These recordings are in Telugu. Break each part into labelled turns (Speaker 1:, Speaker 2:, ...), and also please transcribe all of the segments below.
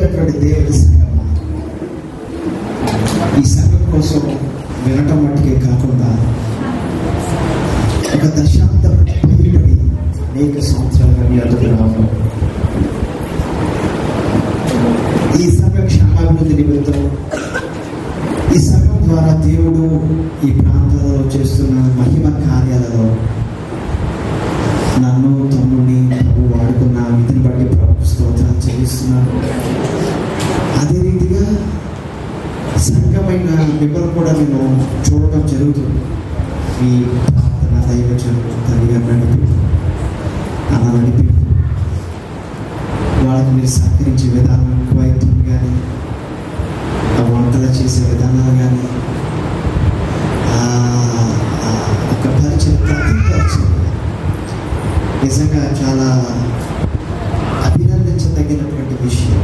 Speaker 1: ప్రియమైనటువంటి దేవుడి సంఘం, ఈ సంఘం కోసం వినటం మట్టుకే కాకుండా ఒక దశాబ్దం పైబడి అనేక సంవత్సరాలుగా మీ అదుపు రావడం, ఈ సంఘ క్షేమాభివృద్ధి నిమిత్తం ఈ సంఘం ద్వారా దేవుడు ఈ ప్రాంతాలలో చేస్తున్న మహిమ కార్యాలలో నన్ను తమ్ముడిని ప్రభు వాడుకున్న విధిని బట్టి ప్రభు స్తోత్రాలు చెల్లిస్తున్నాను. అదే రీతిగా సంఘమైన మిమ్మల్ని కూడా నేను చూడటం జరుగుతుంది. మీ ప్రార్థన దైవజనులు తల్లిగా నడిపి అలా నడిపి వాళ్ళకి మీరు సహకరించే విధానం ఎక్కువైతుంది. కానీ ఆ వంటలు చేసే విధానాలు కానీ ఒక పరిచయం, ప్రతి పరిచయం నిజంగా చాలా అభినందించదగినటువంటి విషయం.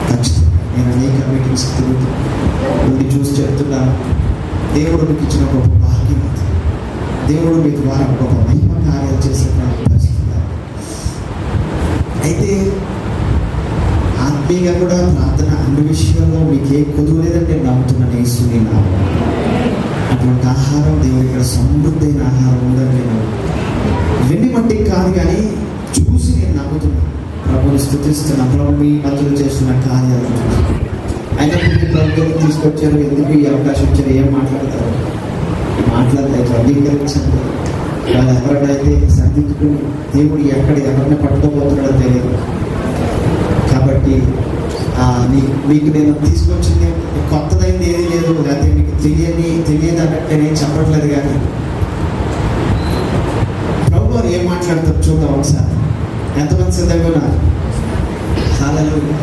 Speaker 1: ఖచ్చితంగా నేను అనేక మీటింగ్స్ తిరుగుతూ ఉండి చూసి చెప్తున్నాను, దేవుడు మీకు ఇచ్చిన గొప్ప భాగ్యం, దేవుడు మీ ద్వారా గొప్ప మహిమ కార్యాలు చేసేటువంటి పరిస్థితి. అయితే ఆత్మీయంగా కూడా ప్రార్థన అన్ని విషయాల్లో మీకు ఏ కొదువు లేదని నేను నమ్ముతున్నాను. యేసుని అటువంటి ఆహారం దేవుడి ఇక్కడ సమృద్ధి అయిన ఆహారం ఉందని నేను వెండి మట్టి కాదు కానీ చూసి నేను నమ్ముతున్నాను. ప్రభుని స్తుతిస్తున్నాను. ప్రభు మీ మధ్యలో చేస్తున్న కార్యాలు అయినప్పుడు ప్రభుత్వం తీసుకొచ్చారు, ఎందుకు ఈ అవకాశం ఇచ్చారు, ఏం మాట్లాడతారు, మాట్లాడలేదు, అంగీకరించండి. వాళ్ళు ఎవరికైతే సర్దిద్దుకుని దేవుడు ఎక్కడ ఎవరిని పట్టుకోబోతున్నాడో తెలియదు. కాబట్టి మీకు నేను తీసుకొచ్చింది కొత్తదైంది ఏది లేదు, లేకపోతే మీకు తెలియదు అన్నట్టు నేను చెప్పట్లేదు. కానీ ప్రభు వారు ఏం మాట్లాడతారు చూద్దాం ఒకసారి. ఎంతమంది సిద్ధంగా ఉన్నారు? హల్లెలూయా.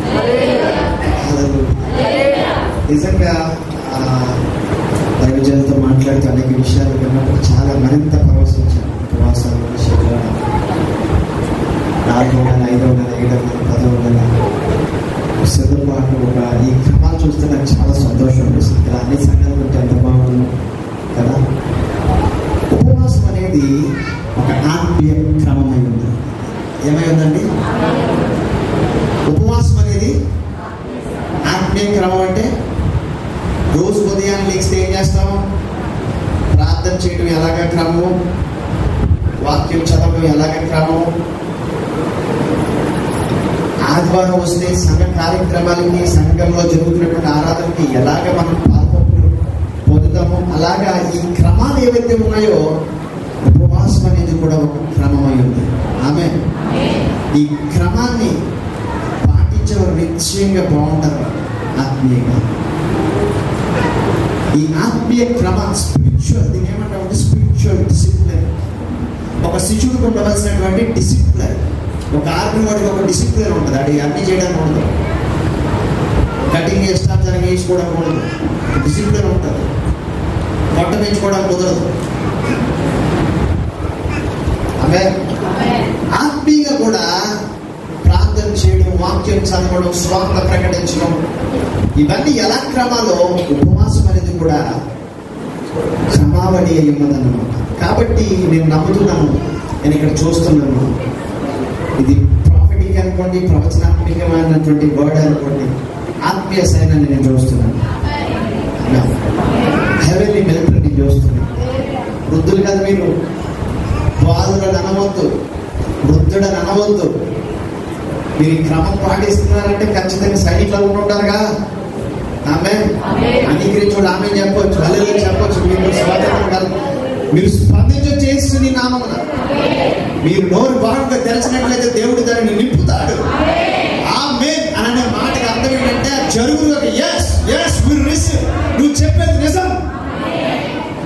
Speaker 1: నిజంగా దైవజనులతో మాట్లాడుతూ అనేక విషయాలు విన్నప్పుడు చాలా మరింత పరవశించాను. ఉపవాసాల విషయంలో 4వ నెల, 5వ నెల, 7వ నెల, 10వ నెల సిద్ధపాటు ఈ క్రమాలు చూస్తే నాకు చాలా సంతోషం అనిపిస్తుంది. ఇలా అన్ని సంఘాలు ఉంటే ఎంత బాగుంది కదా. ఉపవాసం అనేది ఒక ఆత్మీయ క్రమమై ఉంది. ఏమై ఉందండి? ఉపవాసం అనేది ఆత్మీయ క్రమం. అంటే రోజు ఉదయాన్ని లేస్తే ఏం చేస్తాం? ప్రార్థన చేయడం ఎలాగ క్రమం, వాక్యం చదవడం ఎలాగ క్రమం, ఆదివారం వస్తే సంఘ కార్యక్రమాలకి, సంఘంలో జరుగుతున్నటువంటి ఆరాధనకి ఎలాగ మనం పాల్గొంటూ పొందుతామో అలాగా ఈ క్రమాలు ఏవైతే ఉన్నాయో ఉపవాసం అనేది కూడా ఒక క్రమమై ఉంది. ఆమె ఈ క్రమాన్ని పాటించేవారు నిశ్చయంగా బాగుంటారు ఆత్మీయంగా. ఈ ఆత్మీయ క్రమం స్పిరిచువల్, దీని ఏమంటామంటే స్పిరిచువల్ డిసిప్లిన్. ఒక శిష్యుడికి ఉండవలసినటువంటి డిసిప్లిన్. ఒక ఆర్మీ వాడికి ఒక డిసిప్లిన్ ఉంటుంది. అది అన్నీ చేయడానికి ఉండదు. కటింగ్ ఇష్టాచారం వేసుకోవడానికి ఉండదు. డిసిప్లిన్ ఉంటుంది. పొట్ట పెంచుకోవడానికి కుదరదు. ఆమె ఆత్మీయంగా కూడా ప్రార్థన చేయడం, వాక్యం చదవడం, స్వార్థ ప్రకటించడం, ఇవన్నీ ఎలా క్రమాలో ఉపవాసం అనేది కూడా క్రమావళి అయి ఉన్నదన్నమాట. కాబట్టి నేను నమ్ముతున్నాను, నేను ఇక్కడ చూస్తున్నాను, ఇది ప్రాఫిటిక్ అనుకోండి, ప్రవచనాత్మకమైనటువంటి వర్డ్ అనుకోండి, ఆత్మీయ సైన్యాన్ని నేను చూస్తున్నాను. హెవెన్లీ మిలిటరీ నేను చూస్తున్నాను. వృద్ధులు కదా మీరు, బాలులను అనవద్దు, వృద్ధుడని అనవద్దు. మీరు క్రమం పాటిస్తున్నారంటే ఖచ్చితంగా సైనికులు ఉంటుంటారుగా. ఆమె అంగీకరించు, ఆమె చెప్పొచ్చు, హల్లెలూయా చెప్పొచ్చు. మీరు స్వాతంత్రం మీరు స్పందించు చేస్తుంది నామమున. మీరు నోరు బాగా తెరచినట్లయితే దేవుడు దానిని నింపుతాడు. ఆమేన్ అనే మాటకి అర్థం ఏంటంటే జరుగును. yes yes we receive, నువ్వు చెప్పేది నిజం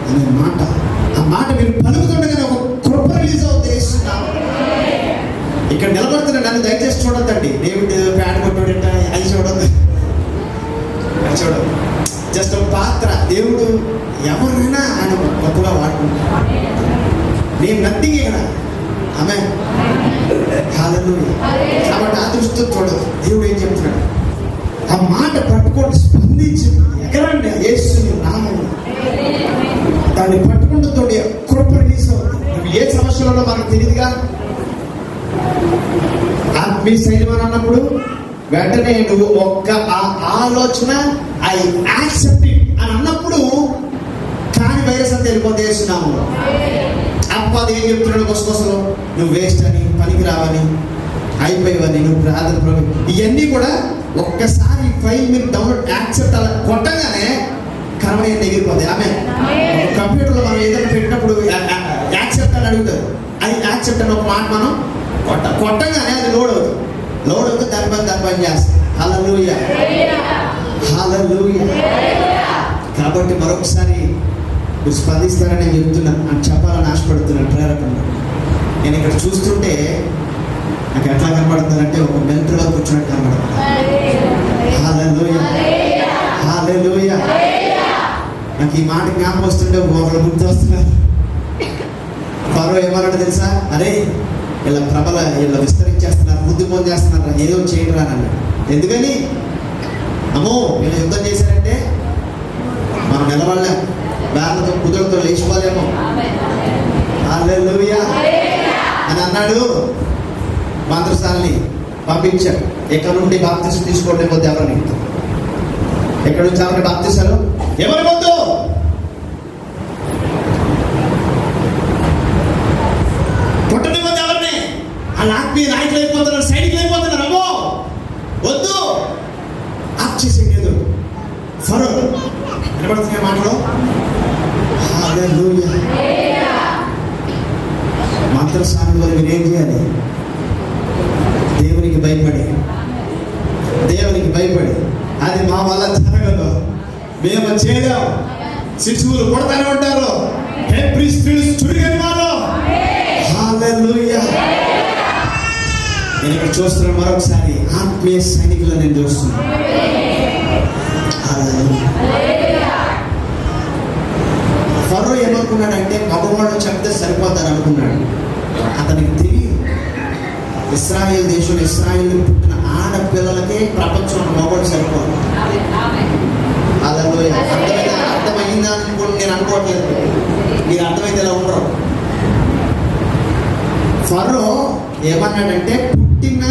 Speaker 1: అనే మాట. ఆ మాట మీరు పలుకుతుండగానే ఒక కృప రిలీజ్ అవుతుంది. ఇక్కడ నిలబడుతున్న నన్ను దయచేసి చూడొద్దండి. దేవుడు ప్యాడ్ కొట్టాడంట అది చూడొద్దు, అది చూడదు. జస్ట్ ఒక పాత్ర. దేవుడు ఎవరైనా ఆయన గొప్పగా వాడుకుంటాడు. నేను నథింగ్ ఇక్కడ. ఆమె హల్లెలూయా. కాబట్టి ఆ దృష్టితో చూడదు. దేవుడు ఏం చెప్తున్నాడు? ఆ మాట పట్టుకొని స్పందించి ఎగరండి యేసుని నామమున. దాన్ని పట్టుకుంటూ కృప రిలీజ్ అవుతుంది. నువ్వు ఏ సమస్యలో మనకు తెలియదుగా. ఆత్మీయ సైన్యం అని అన్నప్పుడు వెంటనే నువ్వు ఒక్క ఆలోచన ఐ యాక్సెప్ట్ ఇట్ అని అన్నప్పుడు కాని వైరస్ అంతా వెళ్ళిపోతే వేస్తున్నాము. అప్పది ఏం చెప్తున్నాడు కొసలు, నువ్వు వేస్ట్ అని, పనికి రావని, అయిపోయేవని, నువ్వు ప్రార్థన ఇవన్నీ కూడా ఒక్కసారి ఫైల్ మీరు డౌన్లోడ్ యాక్సెప్ట్ అలా కొట్టగానే కనబడి ఎగిరిపోతాయి. ఆమె కంప్యూటర్లో మనం ఏదైనా పెట్టినప్పుడు యాక్సెప్ట్ అని అడుగుతారు. అది యాక్సెప్ట్ అని ఒక మాట మనం కొట్టగానే అది లోడ్ అవుతుంది దాని పని చేస్తాం. హల్లెలూయా హల్లెలూయా. కాబట్టి మరొకసారి మీరు స్పందిస్తారని నేను చెప్తున్నాను, అని చెప్పాలని ఆశపడుతున్నాను ప్రేరకులు. నేను ఇక్కడ చూస్తుంటే నాకు ఎట్లా కనబడుతున్నారంటే ఒక మెంటర్గా కూర్చున్నట్టు కనబడుతుంది. హల్లెలూయా హల్లెలూయా. నాకు ఈ మాట జ్ఞాపకం వస్తుంటే ఒకరు గుర్తు వస్తున్నారు. ఫరో ఏమన్నాడు తెలుసా? అరే వీళ్ళ ప్రబల వీళ్ళ విస్తరించేస్తున్నారు, బుద్ధి పొందేస్తున్నారు, ఏదో చేయడం రానన్నాడు. ఎందుకని? అమ్మో వీళ్ళు యుద్ధం చేశారంటే మనం నిలబడలేం, వేళ్ళతో కుదురుతో లేచిపోలేము. హల్లెలూయా అని అన్నాడు. మంత్రసాలని పంపించాడు. ఎక్కడ నుండి బాప్తిసం తీసుకోవడం పోతే ఎవరిని, ఎక్కడ నుంచి ఎవరిని బాప్తిసాలు ఎవరి వద్దు, పుట్టని వద్దు ఎవరిని. వాళ్ళ ఆత్మీయ నాయకులు అయిపోతున్నారు, సైనికులు అయిపోతున్నారు. అమ్మో వద్దు, ఆఫ్ చేసేది ఫరో. వినబడుతున్నాయి మాటలు? హల్లెలూయా. మంత్రసాని వల్ల మీరు ఏం చేయాలి? దేవునికి భయపడి అది మా వల్ల జరగదు, మేము చేయలేం, శిశువులు కొడతానే ఉంటారు, హల్లెలూయా. నేను ఇక్కడ చూస్తున్నాను మరొకసారి ఆత్మీయ సైనికులను నేను చూస్తున్నాను. ఫరో ఏమనుకున్నాడంటే మగవాళ్ళు చెప్తే సరిపోతారు అనుకున్నాడు. అతనికి తెలియదు ఇశ్రాయేల్ దేశంలో ఇశ్రాయేల్ పుట్టిన ఆడపిల్లలకే ప్రపంచంలో మగవాడు సరిపోదు. హల్లెలూయా. అర్థమైందా అనుకోండి, నేను అనుకోవట్లేదు, మీరు అర్థమైతే ఎలా ఉండరు. ఫరో ఏమన్నాడంటే పుట్టిన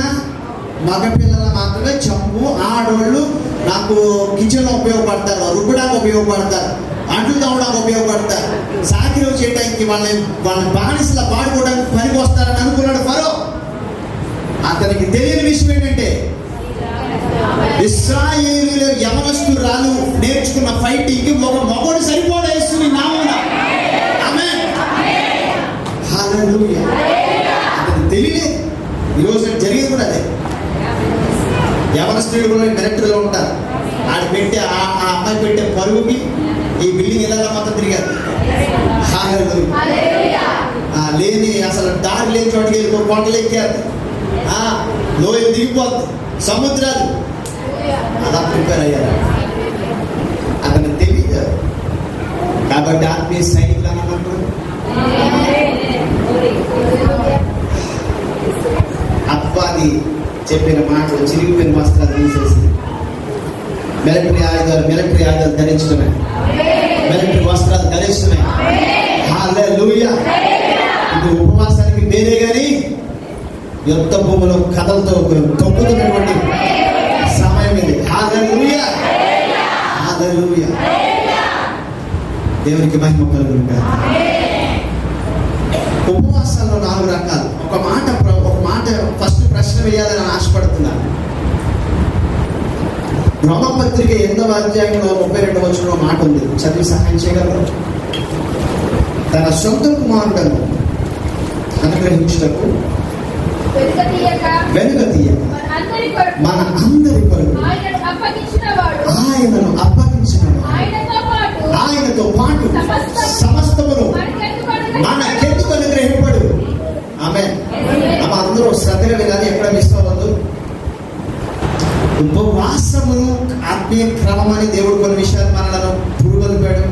Speaker 1: మగపిల్లల మాత్రమే చంపు, ఆడోళ్ళు నాకు కిచెన్లో ఉపయోగపడతారు, రుబ్బడానికి ఉపయోగపడతారు, అంట్లు తవ్వడానికి ఉపయోగపడతారు, సాకిలో చేయడానికి వాళ్ళని బానిసలా పాడుకోవడానికి పనికి వస్తారని అనుకున్నాడు ఫరో. అతనికి తెలియని విషయం ఏంటంటే ఇశ్రాయేలీయుల యవనస్తురాలు నేర్చుకున్న ఫైటింగ్ ఒక మగోడు సరిపోడు యేసుని నామమున. ఆమేన్ హల్లెలూయా. అతనికి తెలియలేదు. ఈరోజు జరిగేది కూడా అదే. యవనస్తులు కూడా మిలిటరీలో ఉంటారు. ఆడు పెట్టే ఆ అమ్మాయి పెట్టే పరుగుకి ఈ బిల్డింగ్ ఎలా మొత్తం తిరిగారు. హల్లెలూయా. లేని అసలు దారి లేని చోటుకి వెళ్ళి కొండలు ఎక్కారు, లోయలు దిగిపోద్ది, సముద్రాలు అలా ప్రిపేర్ అయ్యారు. అతను తెలియదు. కాబట్టి ఆత్మీయ సైనికులు అన్నప్పుడు అప్పాది చెప్పిన మాటలు చిరిగిపోయిన వస్త్రాలు తీసేసి మిలిటరీ ఆయుధాలు ధరించడమే, మిలిటరీ వస్త్రాలు ధరించడమే. హల్లెలూయా. ఇది ఉపవాసానికి వేరే గాని యుద్ధ భూములో కథలతో తొక్కుతున్నటువంటి సమయం ఇది. హల్లెలూయా హల్లెలూయా. దేవునికి మహిమ కలుగును గాక. ఉపవాసాల్లో 4 రకాలు. ఒక మాట ఫస్ట్ ప్రశ్న వేయాలని ఆశపడుతున్నాను. రోమపత్రిక 8వ అధ్యాయంలో 32వ వచనంలో మాట ఉంది, చదివి సహాయం చేయగలరు? తన సొంత కుమారుడను అనుగ్రహించుటకు వెనుకతీయక మన అందరి కొరకు ఆయనను అప్పగించిన ఆయనతో పాటు సమస్తమును మనకెందుకు అనుగ్రహింపడు. ఆమేన్. అందరూ శ్రద్ధగా వినాలి, ఎక్కడ మిస్ అవ్వద్దు. ఉపవాసమును ఆత్మీయ క్రమం అని దేవుడు కొన్ని విషయాలు మనలను పురుగొలిపాడు.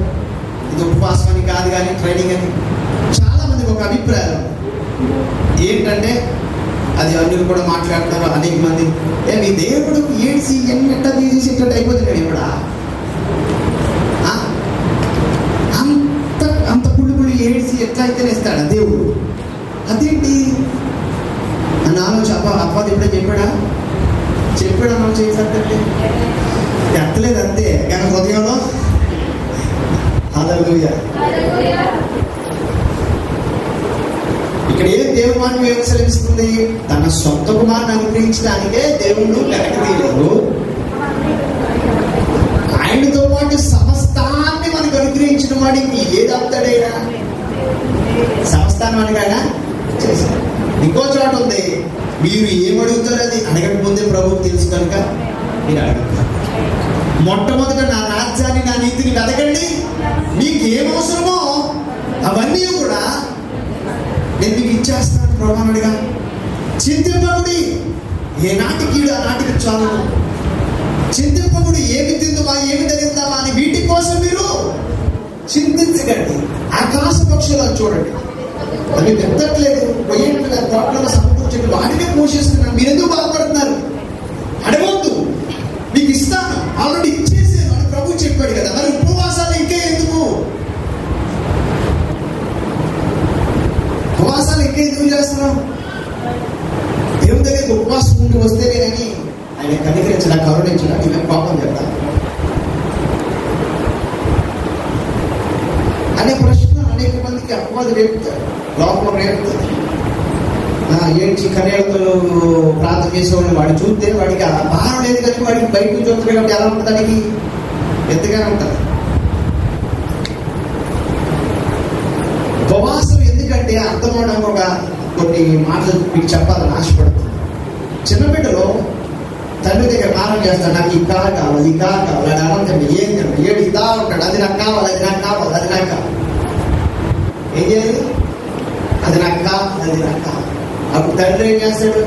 Speaker 1: ఇది ఉపవాసం అని కాదు కానీ ట్రైనింగ్ అని. చాలా మందికి ఒక అభిప్రాయం ఏంటంటే, అది అన్యులు కూడా మాట్లాడతారు అనేక మంది, మీ దేవుడు ఏడ్చి ఎట్లా తీసేసి ఎట్లా అయిపోతున్నాడు ఇప్పుడా, అంత పుళ్ళు ఏడ్చి ఎట్లా అయితేనే ఇస్తాడా దేవుడు, అదేంటి అని ఆలోచన. అప్పది ఇప్పుడే చెప్పాడా? చెప్పాడు మనం చేసేటంటే ఎత్తలేదు అంతే, కానీ హృదయంలో హల్లెలూయా. ఇక్కడ ఏం దేవుని వాక్యం ఏమి సెలవిస్తుంది? తన సొంత కుమారుని అనుగ్రహించడానికే దేవుడు వెనక్కి తీయలేదు, ఆయనతో పాటు సమస్తాన్ని మనకు అనుగ్రహించిన వాడికి ఏది అవుతాడైనా సమస్తాన్ని మనకైనా చేశాడు. ఇంకో చోట ఉంది, మీరు ఏమడుగుతారో అది అడగక ముందే ప్రభువుకు తెలుసు కనుక మీరు అడుగుతారు. మొట్టమొదట నా రాజ్యాన్ని, నా నీతిని వెతకండి, మీకు ఏం అవసరమో అవన్నీ కూడా నేను మీకు ఇచ్చేస్తాను ప్రభువుగా. చింతింపకుడి, ఏ నాటికి ఆ నాటికి చాలు. చింతింపకుడి, ఏమి తిందుమా ఏమి ధరిద్దామా అని వీటి కోసం మీరు చింతించకండి. ఆకాశ పక్షులను చూడండి, అవి వెతట్లేదు, పొయ్యేట్లుగా తోటలో సమకూర్చండి, వాటినే పోషిస్తున్నాను. మీరు ఎందుకు బాధపడుతున్నారు? అడగొద్దు, మీకు ఇస్తాను, ఆల్రెడీ ఇచ్చేసాను అని ప్రభు చెప్పాడు కదా. మరి ఉపవాసాలు ఇంకా ఎందుకు? ఉపవాసాలు ఇంకా ఎందుకు చేస్తున్నాం? దేవుని దగ్గరికి ఉపవాసం ఉండి వస్తేనే కానీ ఆయన కనికరించడా, కరుణించడా, ఇవే పాపం చెప్తా అనే ప్రశ్న అనేక మందికి అపవాది రేపుతారు, లోపల రేపుతారు. ఏడ్చి కన్యలతో ప్రార్థన చేసేవాడిని వాడు చూస్తే వాడికి ఆ భారం లేదు కానీ వాడికి బయట నుంచి వస్తుంది కాబట్టి ఎలా ఉంటుంది? దానికి ఎంతగానే ఉంటుంది. ఉపవాసం ఎందుకంటే అర్థం అవడానికి ఒక కొన్ని మాటలు మీకు చెప్పాలని ఆశపడుతుంది. చిన్న బిడ్డలో తండ్రి దగ్గర మారం చేస్తాడు, నాకు ఈ కారు కావాలి, ఈ కారు కావాలి, అది అనంతండి ఏం తిన్నాడు, ఏడు ఇదా ఉంటాడు, అది నాకు కావాలి, అది నాకు కావాలి, అది నాకు కావాలి. ఏం చేయాలి? అది నాకు కావాలి, అది నాకు కావాలి. అప్పుడు తండ్రి ఏం చేస్తాడు?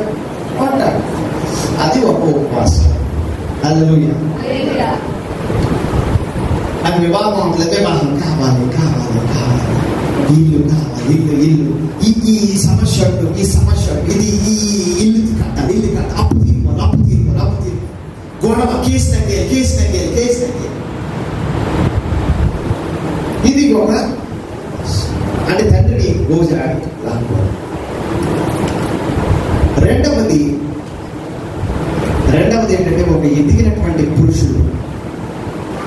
Speaker 1: అంటాడు. అది ఒక ఉపవాసం. హల్లెలూయా. నాకు వివాహం అవుతుంది, వివాహం కావాలి, కావాలి, కావాలి, ఇల్లు కావాలి, ఇల్లు, ఇల్లు, ఈ సమస్య, ఈ సమస్య, ఇది, ఈ ఇల్లు కట్టాలి, ఇల్లు కట్టాలి, అప్పు తీరుకోవాలి, అప్పు తీరుకోవాలి, అప్పు తీరు, గొడవ, కేసు తగ్గే, కేసు తగ్గే, కేసు తగ్గే. ఇది ఒక అంటే తండ్రిని రోజు లాక్కోవాలి. రెండవది ఏంటంటే ఒక ఎదిగినటువంటి పురుషుడు,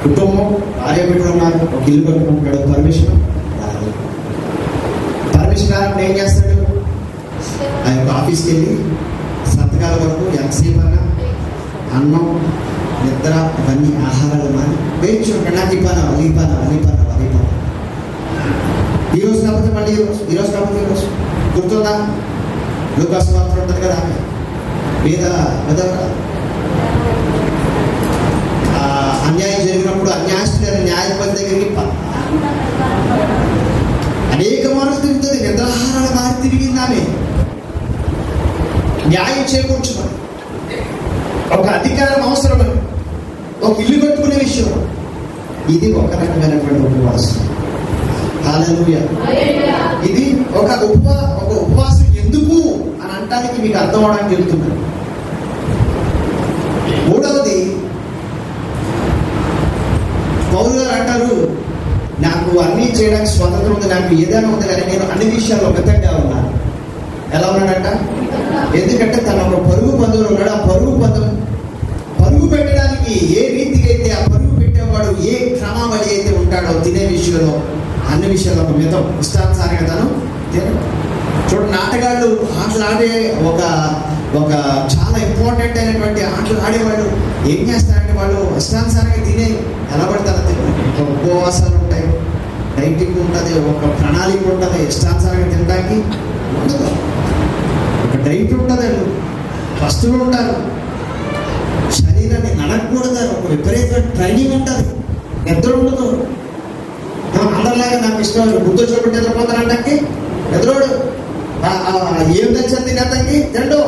Speaker 1: కుటుంబం, భార్య బిడ్డలు ఉన్నారు, ఒక ఇల్లు కట్టుకుంటాడు, పర్మిషన్ రాదు. పర్మిషన్ రానప్పుడు ఏం చేస్తాడు? ఆ యొక్క ఆఫీస్కి వెళ్ళి సంతకాల వరకు ఎంతసేపు అన్నా అన్నం, నిద్ర, అవన్నీ ఆహారాలు మాని వేయించుకుంటాడు. నాకు ఈ పని అవ్వాలి, ఈ పని అవ్వాలి, ఈ పని అవ్వాలి, ఈ పని. ఈరోజు కాకపోతే మళ్ళీ ఈరోజు కాకపోతే ఈరోజు గుర్తుందా? లూకాసు వార్త ఉంటుంది కదా, మీద అన్యాయం జరిగినప్పుడు అన్యాయస్తులైన న్యాయపతి దగ్గరికి అనేక మార్లు తిరుగుతుంది, నిద్రాహారాల మారి తిరిగింది ఆమె. న్యాయం చేకూర్చున్నాం, ఒక అధికారం అవసరమని, ఒక ఇల్లు కట్టుకునే విషయం. ఇది ఒక రకమైనటువంటి ఉపవాసం. హల్లెలూయా. ఇది ఒక ఉపవాసం ఎందుకు అని అంటానికి మీకు అర్థం అవడానికి చెప్తున్నాను. మూడవది, పౌలు గారు అంటారు, నాకు అన్నీ చేయడానికి స్వతంత్రం ఉంది, నాకు ఏదైనా ఉంది, కానీ నేను అన్ని విషయాల్లో మితంగా ఉన్నాను. ఎలా ఉన్నాడంట? ఎందుకంటే తన ఒక పరుగు పందులు ఉన్నాడు. ఆ పరుగు పెట్టడానికి ఏ రీతికి అయితే ఆ పరుగు పెట్టేవాడు ఏ క్రమావళి అయితే ఉంటాడో తినే విషయంలో, అన్ని విషయాల్లో ఒక మితం, ఇష్టానుసారంగా తను తినడు. చూడండి, ఆటగాళ్ళు ఆటలు ఆడే ఒక చాలా ఇంపార్టెంట్ అయినటువంటి ఆటలు ఆడేవాళ్ళు ఏం చేస్తారంటే వాళ్ళు ఇష్టానుసారంగా తినే ఎలా పడతారో తినరు. ఒక ఉపవాసాలు ఉంటాయి, డైటింగ్ ఉంటుంది, ఒక ప్రణాళిక ఉంటుంది. ఇష్టానుసారంగా తినడానికి ఉండదు, ఒక డైట్ ఉంటుంది, వస్తువులు ఉంటారు, శరీరాన్ని నడకూడతారు, ఒక విపరీతమైన ట్రైనింగ్ ఉంటుంది, నిద్ర ఉండదు. అందరిలాగా నాకు ఇష్టం బుద్ధ చూపెట్టి నిద్రపోతారంటే నిద్రోడు ఏం తెచ్చారు తినేదానికి తిండు.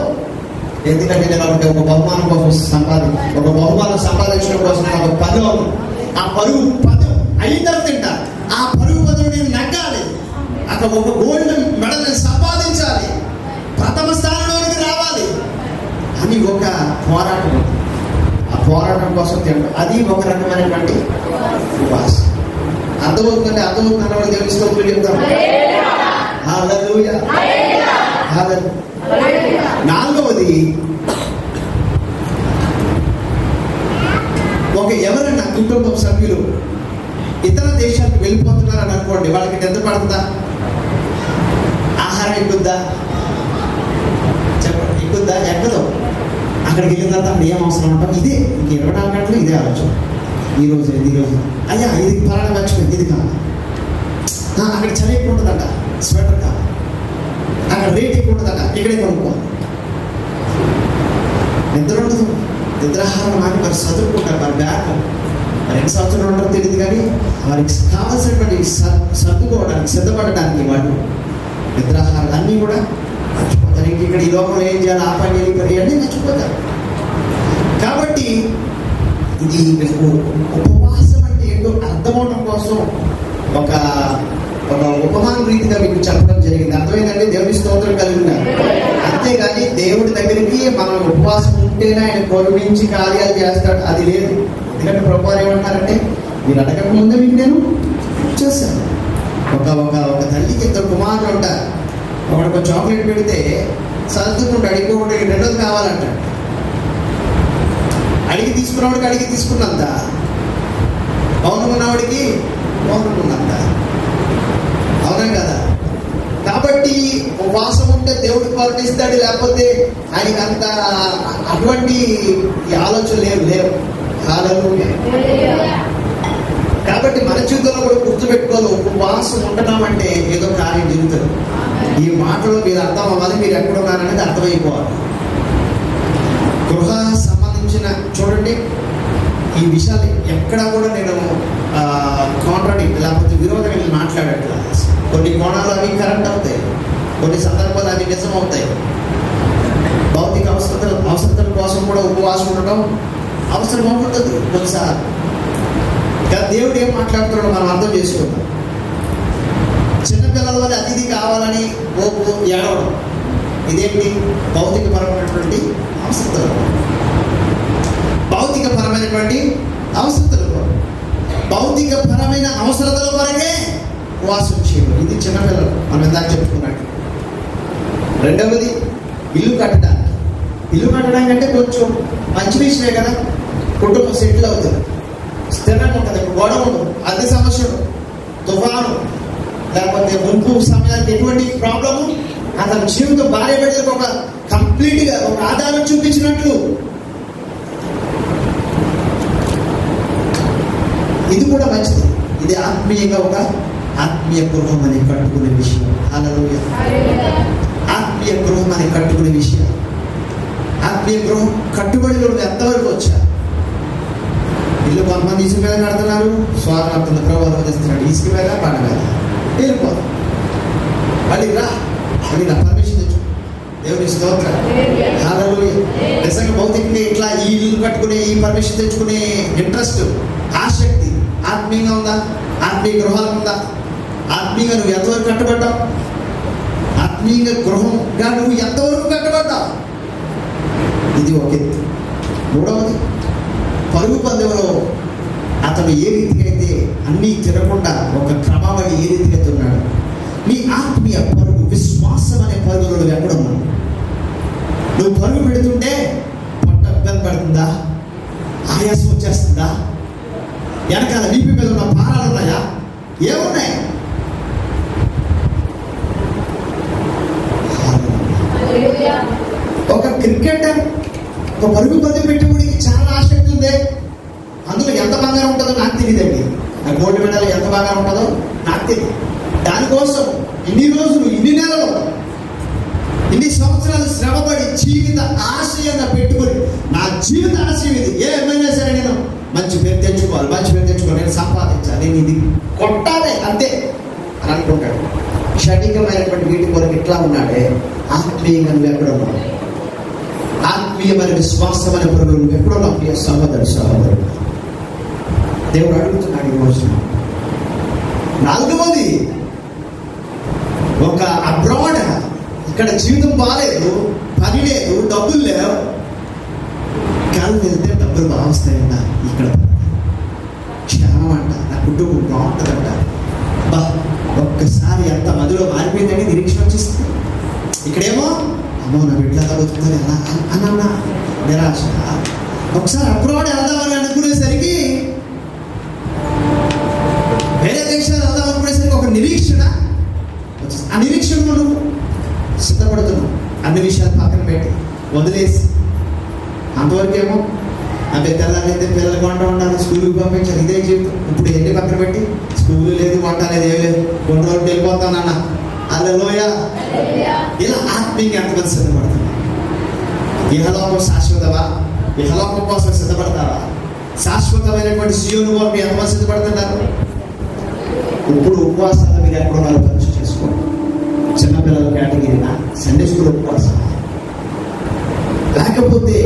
Speaker 1: ఎందుకంటే నేను ఒక బహుమానం కోసం ఒక బహుమానం సంపాదించడం కోసం నేను ఒక పదం, ఆ పరుగు పదం అయిన తింటా, ఆ పరుగు పదం నేను నగ్గాలి, అక్కడ ఒక గోల్డ్ మెడల్ సంపాదించాలి, ప్రథమ స్థానంలోనికి రావాలి అని ఒక పోరాటం. ఆ పోరాటం కోసం తినడం, అది ఒక రకమైనటువంటి ఉపవాసం. అర్థమవుతుందంటే అర్థమవుతుంది అన్నవాడు దేవుని స్తోత్రం చెప్తాం. హల్లెలూయా. నాలుగవది ఓకే, ఎవరైనా కుటుంబం సభ్యులు ఇతర దేశాలకు వెళ్ళిపోతున్నారని అనుకోండి, వాళ్ళకి ఎంత పడుతుందా? ఆహారం ఎక్కుద్దా? చెప్పండి, ఎక్కుద్దా? ఎక్కదో. అక్కడికి వెళ్ళిన తర్వాత అక్కడ ఏం అవసరం ఉంటాం? ఇదే ఇంక 24 గంటలు ఇదే ఆలోచన. ఈరోజు అయ్యా ఇది పలానా మర్చిపోయింది, ఇది కాదు. అక్కడ చలి ఎక్కువ ఉంటుందట, స్వెటర్ కాదు. అక్కడ రేట్ ఎక్కువ ఉంటుందట, ఇక్కడే కొనుక్కోవాలి. నిద్ర ఉండదు, నిద్రాహారం ఆగి మరి చదువుకుంటారు. మరి బ్యాగ్ మరి ఎన్ని సంవత్సరాలు ఉంటారో తెలియదు, కానీ వారికి కావాల్సినటువంటి సర్దుకోవడానికి సిద్ధపడడానికి వాళ్ళు నిద్రాహారాలు అన్నీ కూడా మర్చిపోతారు. ఇక్కడ ఈ లోకంలో ఏం చేయాలి, ఆ పని చేయాలి, అన్నీ మర్చిపోతారు. కాబట్టి ఇది ఉపవాసం అంటే ఏంటో అర్థమవడం కోసం ఒక ఉపమాన రీతిగా మీకు చెప్పడం జరిగింది. అర్థమైందండి? దేవుని స్తోత్రం కలిగినారు. అంతేగాని దేవుడి దగ్గరికి మనం ఉపవాసం ఉంటేనే ఆయన కరుణించి కార్యాలు చేస్తాడు, అది లేదు. ఎందుకంటే ప్రభువారు ఏమంటారంటే, మీరు అడగక ముందే మీకు నేను చేశాను. ఒక తల్లికి 2 కుమారులు ఉంటారు. ఒకడికి ఒక చాక్లెట్ పెడితే సర్దుకుంటాడు, ఇంకొకటి 2ది కావాలంటాడు. అడిగి తీసుకున్నవాడికి అడిగి తీసుకున్నంత, మౌనం ఉన్నవాడికి మౌనం ఉన్నంత. అవునా కదా? కాబట్టి ఉపవాసం ఉంటే దేవుడు కరుణిస్తాడు, లేకపోతే ఆయనకి అంత అటువంటి ఆలోచన లేవు. కాబట్టి మన జీవితంలో కూడా గుర్తుపెట్టుకోవాలి, ఉపవాసం ఉండటం ఏదో కార్యం జరుగుతుంది. ఈ మాటలో మీరు అర్థం అవ్వాలి, మీరు ఎక్కడ ఉన్నారనేది అర్థమైపోవాలి. గృహ సంబంధించిన చూడండి, ఈ విషయాలు ఎక్కడా కూడా నేను కాంట్రాడిక్ట్ లేకపోతే విరోధం మాట్లాడట్లా. కొన్ని కోణాలు అవి కరెక్ట్ అవుతాయి, కొన్ని సందర్భాలు అవి నిజం అవుతాయి. భౌతిక అవసరతల కోసం కూడా ఉపవాసం ఉండడం అవసరం అవుతుంది కొన్నిసార్లు. కానీ దేవుడు ఏం మాట్లాడుతున్నాడో మనం అర్థం చేసుకుందాం. చిన్నపిల్లల వల్ల అతిథి కావాలని ఏడవడం, ఇదేంటి? భౌతికపరమైనటువంటి అవసరతలు. భౌతికపరమైనటువంటి అవసరతల కొరకే ఉపవాసం చేయడం. ఇది చిన్నపిల్లలు మనం ఇందాక చెప్పుకున్నట్టు. రెండవది ఇల్లు కట్టడానికి అంటే కొంచెం మంచి విషయమే కదా. కుటుంబం సెటిల్ అవుతుంది, స్థిరంగా ఉంటుంది, గొడవ ఉండదు, అద్దె సమస్యలు, తుఫాను లేకపోతే ముంపు సమయానికి ఎటువంటి ప్రాబ్లము, అతని జీవితం భార్య బిడ్డలకు ఒక కంప్లీట్గా ఒక ఆధారం చూపించినట్లు. ఇది కూడా మంచిది. ఇది ఆత్మీయంగా ఒక ఆత్మీయ గృహం అని కట్టుకునే విషయం. హల్లెలూయా. ఆత్మీయ గృహం అని కట్టుకునే విషయం. ఆత్మీయ గృహం కట్టుబడిలో ఎంతవరకు వచ్చా? ఇల్లు కొంతమంది ఇసుక మీద కడుతున్నారు, స్వాగతం అవుతుంది, ప్రభావం వదిస్తున్నాడు, ఇసుక మీద పండ మీద వెళ్ళిపోతాం. మళ్ళీ రా పర్మిషన్ తెచ్చు. దేవుని స్తోత్రం. హల్లెలూయా. నిజంగా భౌతికంగా ఇట్లా ఈ ఇల్లు కట్టుకునే, ఈ పర్మిషన్ తెచ్చుకునే ఇంట్రెస్ట్, ఆసక్తి ఆత్మీయంగా ఉందా? ఆత్మీయ గృహాలు ఉందా? ఆత్మీయంగా నువ్వు ఎంతవరకు కట్టబడ్డావు? ఆత్మీయ గృహంగా నువ్వు ఎంతవరకు కట్టబడ్డావు? ఇది ఒక ఎత్తు. మూడవది, పరుగు పందెంలో అతను ఏ రీతిగా అయితే అన్నీ తినకుండా ఒక క్రమావళి ఏ రీతిగా అయితే ఉన్నాడు, నీ ఆత్మీయ పరుగు, విశ్వాసం అనే పరుగులో నువ్వు ఎక్కడున్నావు? నువ్వు పరుగు పెడుతుంటే పొట్ట ఇబ్బంది పడుతుందా? ఆయాసం వచ్చేస్తుందా? వెనకాల వీపి మీద ఉన్న భారాలు ఉన్నాయా? ఏమున్నాయి? ఒక క్రికెటర్ ఒక పరుగు పందెం పెట్టేవాడికి చాలా ఆసక్తి ఉంది. అందులో ఎంత బంగారం ఉంటుందో నాకు తెలియదండి. ఆ గోల్డ్ మెడల్ ఎంత బంగారం ఉంటుందో నాకు తెలియదు. దానికోసం ఇన్ని రోజులు, ఇన్ని నెలలు, ఇన్ని సంవత్సరాలు శ్రమపడి జీవిత ఆశయంగా పెట్టుకుని, నా జీవిత ఆశయం ఇది, ఏమైనా సరే నేను మంచి పేరు తెచ్చుకోవాలి, నేను సంపాదించాలి, నేను ఇది కొట్టాలి అంతే అని అనుకుంటాడు. క్షణికమైనటువంటి వీటి కొరకు ఇట్లా ఉన్నాడే. ఆత్మీయంగా నువ్వు ఎక్కడ ఉన్నావు? ఆత్మీయమైన విశ్వాసమైన ప్రభువు నువ్వు ఎక్కడున్నావు? ప్రియ సహోదరుడు, దేవుడు అడుగుతున్నాడు ఈ రోజు. నాలుగవది, ఒక అబ్రాడ్, ఇక్కడ జీవితం బాగాలేదు, పని లేదు, డబ్బులు లేవు, కానీ వెళ్తే డబ్బులు బాగా వస్తాయంట. ఇక్కడ క్షేమం అంట, నా కుటుంబం బాగుంటుందంట. ఒక్కసారి ఎంత మదిలో మారిపోయిందని నిరీక్షణ వచ్చేస్తుంది. ఇక్కడేమో అమ్మో నా బిడ్డలా బతుకుతుంది అలా అన్న నిరాశ. ఒకసారి అబ్రాడ్ వెళ్దామని అనుకునేసరికి పిల్లలైతే పిల్లలు వంట ఉండాలి, స్కూల్కి పంపించాలి, ఇదే జీవితం. ఇప్పుడు ఎన్ని పక్కన పెట్టి స్కూల్ లేదు, వంట లేదు, ఏం లేదు, కొన్ని రోజులు వెళ్ళిపోతానన్న హల్లెలూయా. ఇలా ఆత్మీయంగా ఎంతమంది సిద్ధపడతారు? ఇహలోకం శాశ్వతమా? ఇహలోకం కోసం సిద్ధపడతారా? శాశ్వతమైనటువంటి సీయోను వరకు ఎంతమంది సిద్ధపడుతున్నారు? ఇప్పుడు ఉపవాసాలు మీరు ఎక్కడున్నారో పరీక్ష చేసుకోండి. చిన్నపిల్లల కేటగిరీనా, సండే స్కూల్ ఉపవాసం, లేకపోతే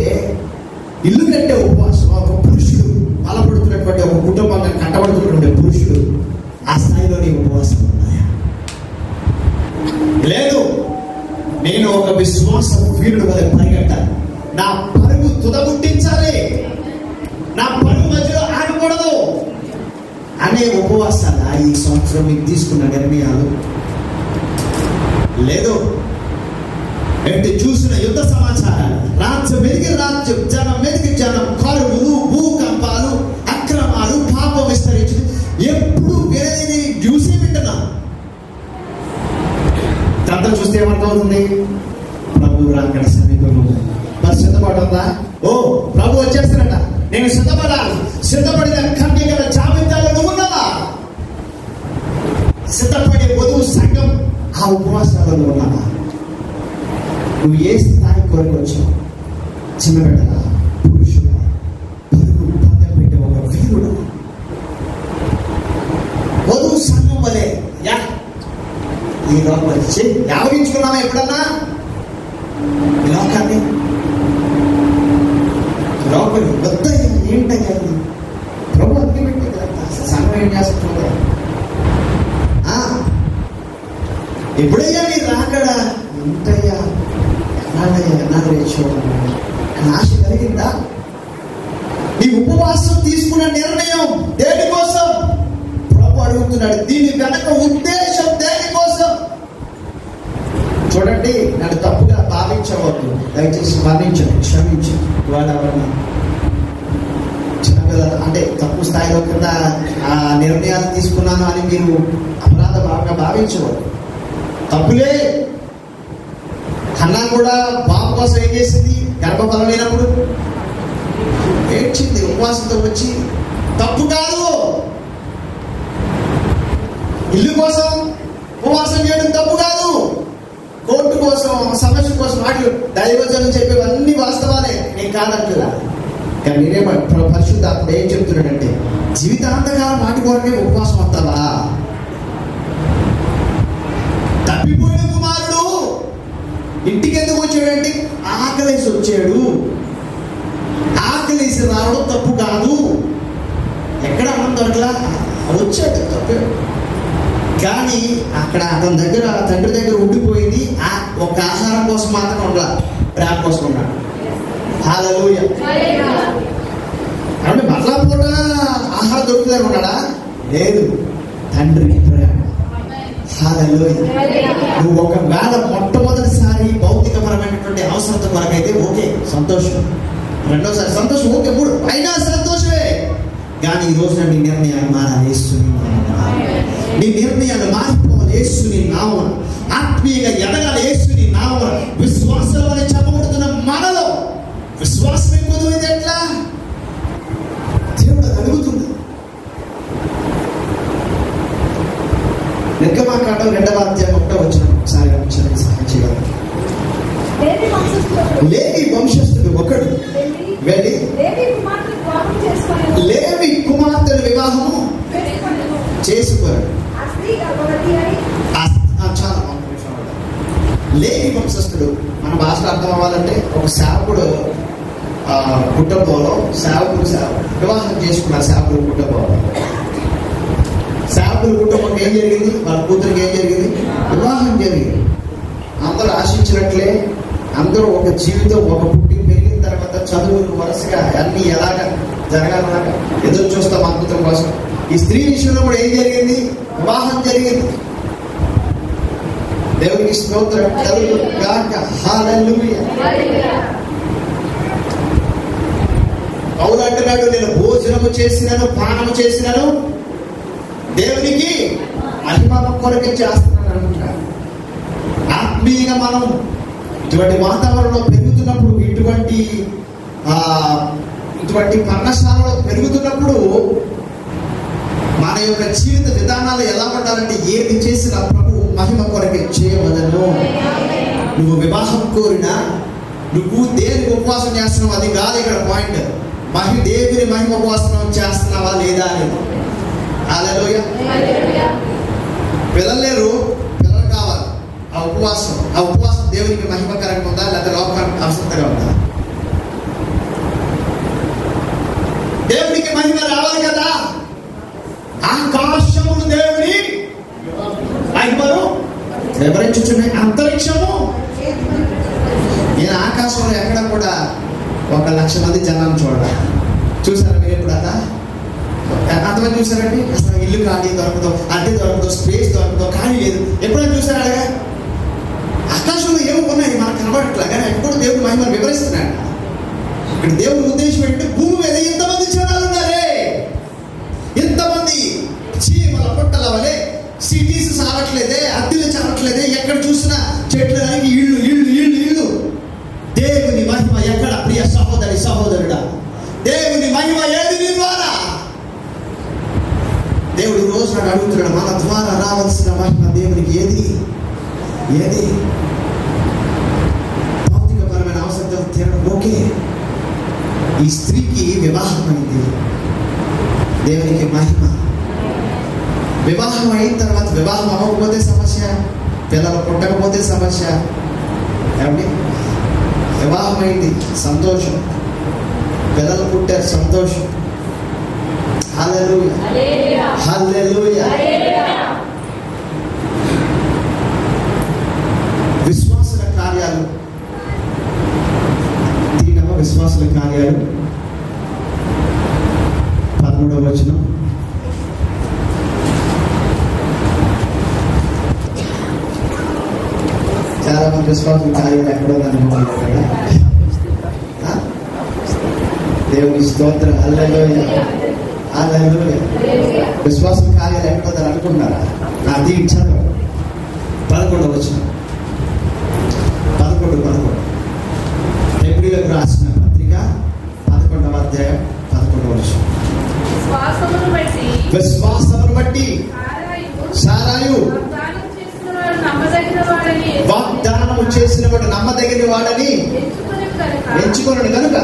Speaker 1: ఇల్లు కట్టే ఉపవాసం, ఒక పురుషుడు బలపడుతున్నటువంటి, ఒక కుటుంబంగా కట్టబడుతున్నటువంటి పురుషుడు ఆ స్థాయిలో నీ ఉపవాసం ఉన్నాయా? లేదు, నేను ఒక విశ్వాస వీరుడు వల్ల పరిగెట్టాలి, నా పరుగు తుదముట్టించాలి, నా పరుగు మధ్యలో ఆగకూడదు అనే ఉపవాసాలు ఈ సంవత్సరం మీకు తీసుకున్న నిర్ణయాలు లేదు. ఏంటి చూసిన యుద్ధ సమాచారాలు, రాజ్యం మెదిగి రాజ్యం, జనం మెదిగి జనం, కరువులు, భూకంపాలు, అక్రమాలు, పాపం విస్తరించింది. ఎప్పుడు వేరేది న్యూసే వింటున్నా. తర్వాత చూస్తే ఏమర్థమవుతుంది? ప్రభు రాకడ సమీపంలో ఉంది. మరి సిద్ధపడుతుందా? ఓ ప్రభు వచ్చేస్తారట, నేను సిద్ధపడాలి. సిద్ధపడిన కన్యకల జాబితాలో నువ్వు ఉన్నావా? సిద్ధపడే వధువు సంఘం ఆ ఉపవాసాలలో ఉన్నావా? నువ్వు ఏ స్థాయి కొరకు వచ్చావు? చిన్న బిడ్డలా, పురుషుడా, పరుగు పందెం పెట్టే ఒక వీరుడు, వధువు సంఘం వలె ఈ లోపల వచ్చి యావగించుకున్నావా ఎప్పుడన్నా? ఈ లోకాన్ని లోపలి వద్దయ్యా, ఏంటయ్యా ప్రభు అన్ని పెట్టి సంఘం ఏం చేస్తుందా? ఎప్పుడయ్యా నీ రాకడా? ఏంటయ్యా, ఎన్నాళ్ళు చూడాలి ఆశ కలిగిందా? నీ ఉపవాసం తీసుకున్న నిర్ణయం దేనికోసం? ప్రభు అడుగుతున్నాడు. దీని వెనక ఉద్దేశం దేనికోసం? చూడండి, నన్ను తప్పుగా భావించవద్దు, దయచేసి మరణించండి, క్షమించండి. ఇవాళ ఎవరన్నా చిన్నపిల్లలు అంటే తప్పు స్థాయిలో కింద ఆ నిర్ణయాలు తీసుకున్నాను అని మీరు అపరాధ భావంగా భావించవద్దు. తప్పులే. హన్నా కూడా బాబు కోసం ఏం చేసింది? గర్భఫలం లేనప్పుడు ఏడ్చింది, ఉపవాసంతో వచ్చి. తప్పు కాదు. ఇల్లు కోసం ఉపవాసం చేయడం తప్పు కాదు. కోర్టు కోసం, సమస్య కోసం, వాటి దైవజనం చెప్పేవన్నీ వాస్తవాలే, నేను కాదంటున్నా. కానీ నేనేమో పరిశుద్ధాత్ముడు ఏం చెప్తున్నాడంటే, జీవితాంతకాలం వాటి కొరకే ఉపవాసం వస్తావా? తప్పిపోయిన కుమారుడు ఇంటికి ఎందుకు వచ్చాడంటే ఆకలేసి వచ్చాడు. ఆకలేసి రావడం తప్పు కాదు. ఎక్కడ అన్నం దొరకలా వచ్చాడు, తప్పే. కానీ అక్కడ అతని దగ్గర, తండ్రి దగ్గర ఉండిపోయింది ఒక ఆహారం కోసం మాత్రం ఉండాల, ప్రేమ కోసం ఉన్నాడు. హల్లెలూయా. అంటే మరలా పూట ఆహారం దొరుకుతుందని ఉన్నాడా? లేదు, తండ్రికి ప్రేమ. హల్లెలూయా. నువ్వు ఒకవేళ మొట్టమొదటిసారి భౌతికపరమైనటువంటి అవసరత కొరకైతే ఓకే, సంతోషం. రెండోసారి సంతోషం, ఓకే. మూడు అయినా సంతోషమే. కానీ ఈ రోజున నీ నిర్ణయాలు మారాలి. నీ నిర్ణయాలు మారిపోవాలి. యేసుని నామమున ఆత్మీయంగా ఎదగాలి. యేసుని నామమున విశ్వాసం అని చెప్పబడుతున్న మనలో విశ్వాసం ఎక్కువ ఎట్లా? దేవుడు అడుగుతుంది. నిర్గమాకాండం 2వ అధ్యాయం 1వ వచనం ఒకసారి సహాయం చేయాలి. లేవి వంశస్థుడు ఒకడు వెళ్ళి లేవి కుమార్తెను వివాహము చేసుకోరు. చాలా లేవి వంశస్థుడు మన భాషలో అర్థం అవ్వాలంటే ఒక సేవకుడు కుటుంబంలో సేవకుడు వివాహం చేసుకున్నారు. సేవకుడు కుటుంబంలో సేవకుడు కుటుంబంకి ఏం జరిగింది? వాళ్ళ కూతురికి ఏం జరిగింది? వివాహం జరిగింది. అందరూ ఆశించినట్లే అందరూ ఒక జీవితం, ఒక పుట్టి పెరిగిన తర్వాత చదువులు వరుసగా అన్ని ఎలాగ జరగాలన్నాక ఎదురు చూస్తాం అద్భుతం కోసం. ఈ స్త్రీ విషయంలో కూడా ఏం జరిగింది? వివాహం జరిగింది. దేవునికి స్తోత్రం కలుగుగాక. హల్లెలూయా. పౌలు అంటున్నాడు, నేను భోజనము చేసినాను, పానము చేసినాను, దేవునికి మహిమ కొరకే చేస్తున్నాను అంటున్నాడు. ఆత్మీయంగా మనం ఇటువంటి వాతావరణంలో పెరుగుతున్నప్పుడు, ఇటువంటి ఇటువంటి పర్ణశాలలో పెరుగుతున్నప్పుడు మన యొక్క జీవిత విధానాలు ఎలా ఉండాలంటే ఏది చేసినా ప్రభు మహిమ కొరకే చేయవలను. నువ్వు వివాహం కోరినా, నువ్వు దేనికి ఉపవాసం చేస్తున్నావు అది కాదు ఇక్కడ పాయింట్. దేవుని మహిమ ఉపవాసం చేస్తున్నావా లేదా అని. హల్లెలూయా. పిల్లలు లేరు, పిల్లలు కావాలి. ఆ ఉపవాసం దేవునికి మహిమకరంగా ఉందా లేదా లోకానికి అవసరంగా ఉందా? దేవునికి మహిమ రావాలి కదా. ఆకాశములు దేవుని మహిమను వివరించుచున్నాయి. అంతరిక్షము, నేను ఆకాశంలో ఎక్కడ కూడా 1,00,000 మంది జనాన్ని చూసారా మీరు ఎప్పుడు? అంతమంది చూసారండి? అసలు ఇల్లు ఖాళీ దొరకదు, అద్దె దొరకదు, స్పేస్ దొరకదు, ఖాళీ లేదు. ఎప్పుడైనా చూసారా? అలాగా ఆకాశంలో ఏమో ఉన్నాయి మనకు కనబడట్లా, కానీ ఎప్పుడు దేవుడు మహిమను వివరిస్తున్నాడు. ఇక్కడ దేవుడి ఉద్దేశం ఏంటంటే భూమి మీద ఇంతమంది జనాలు ఉన్నారే, ఇంతమంది చీమల పొట్టల వలె. సిటీస్ చాలట్లేదే, అద్దెలు చాలట్లేదే, ఎక్కడ చూసినా చెట్లు దానికి ఇళ్ళు ఇళ్ళు ఇళ్ళు ఇళ్ళు. దేవుని మహిమ ఎక్కడ? ప్రియ సహోదరి సహోదరుడా, దేవుని మహిమ ఏది నీ ద్వారా? దేవుడు రోజు నాడు అడుగుతున్నాడు, మన ద్వారా రావాల్సిన మహిమ దేవునికి ఏది? భౌతికపరమైన అవసరం తీరడం ఓకే. ఈ స్త్రీకి వివాహం అయింది, దేవునికి మహిమ. వివాహం అయిన తర్వాత వివాహం అవ్వకపోతే సమస్య, పిల్లలు పుట్టకపోతే సమస్య. ఏమండి? వివాహం అయింది, సంతోషం. పిల్లలు పుట్టారు, సంతోషం. హల్లెలూయా, హల్లెలూయా. విశ్వాసుల కార్యాలు, విశ్వాసుల కార్యాలు 13వ వచనం. చాలా మంది విశ్వాసుల కార్యాలు ఎక్కడో అనుకుంటున్నారు. దేవుని స్తోత్రం. హల్లెలూయా, హల్లెలూయా. విశ్వాసుల కార్యాలు ఎక్కడో అనుకుంటున్నారా? అది చదవ 11వ వచనం. 11 హెబ్రీయులకు రాసిన పత్రిక 11వ అధ్యాయం 11వ వచనం. విశ్వాసమును బట్టి సారాయు వాగ్దానము చేసిన వాడు నమ్మదగిన వాడని ఎంచుకొనడు కనుక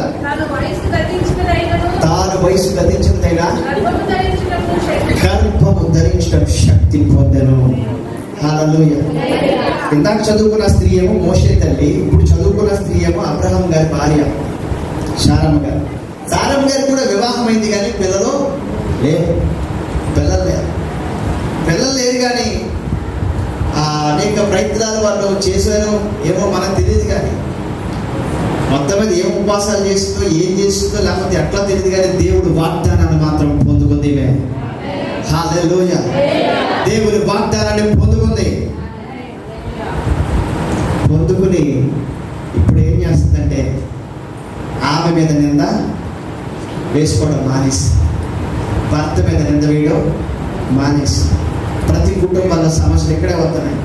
Speaker 1: తాను వయసు గతించినదైనా గర్భము ధరించడం శక్తి పొందెను. హల్లెలూయా. ఇందాక చదువుకున్న స్త్రీ ఏమో మోషే తల్లి, ఇప్పుడు చదువుకున్న స్త్రీ ఏమో అబ్రహాం గారి భార్య శారమ్మ గారు. శారమ్మ గారికి కూడా వివాహం అయింది, కానీ పిల్లలు లేరు. పిల్లలు లేరు కానీ అనేక ప్రయత్నాలు వాళ్ళు చేశారు, ఏమో మనకు తెలియదు. కానీ మొత్తం మీద ఏం ఉపవాసాలు చేస్తుందో, ఏం చేస్తుందో లేకపోతే ఎట్లా తెలియదు, కానీ దేవుడు వాగ్దానాన్ని మాత్రం పొందుకుంది. హల్లెలూయా. దేవుని వాగ్దానాన్ని పొందుకుంది. పొందుకుని ఇప్పుడు ఏం చేస్తుందంటే ఆమె మీద నింద వేసుకోవడం మానేసి, భర్త మీద నింద వేయడం మానేసి. ప్రతి కుటుంబాల సమస్యలు ఇక్కడే వస్తున్నాయి.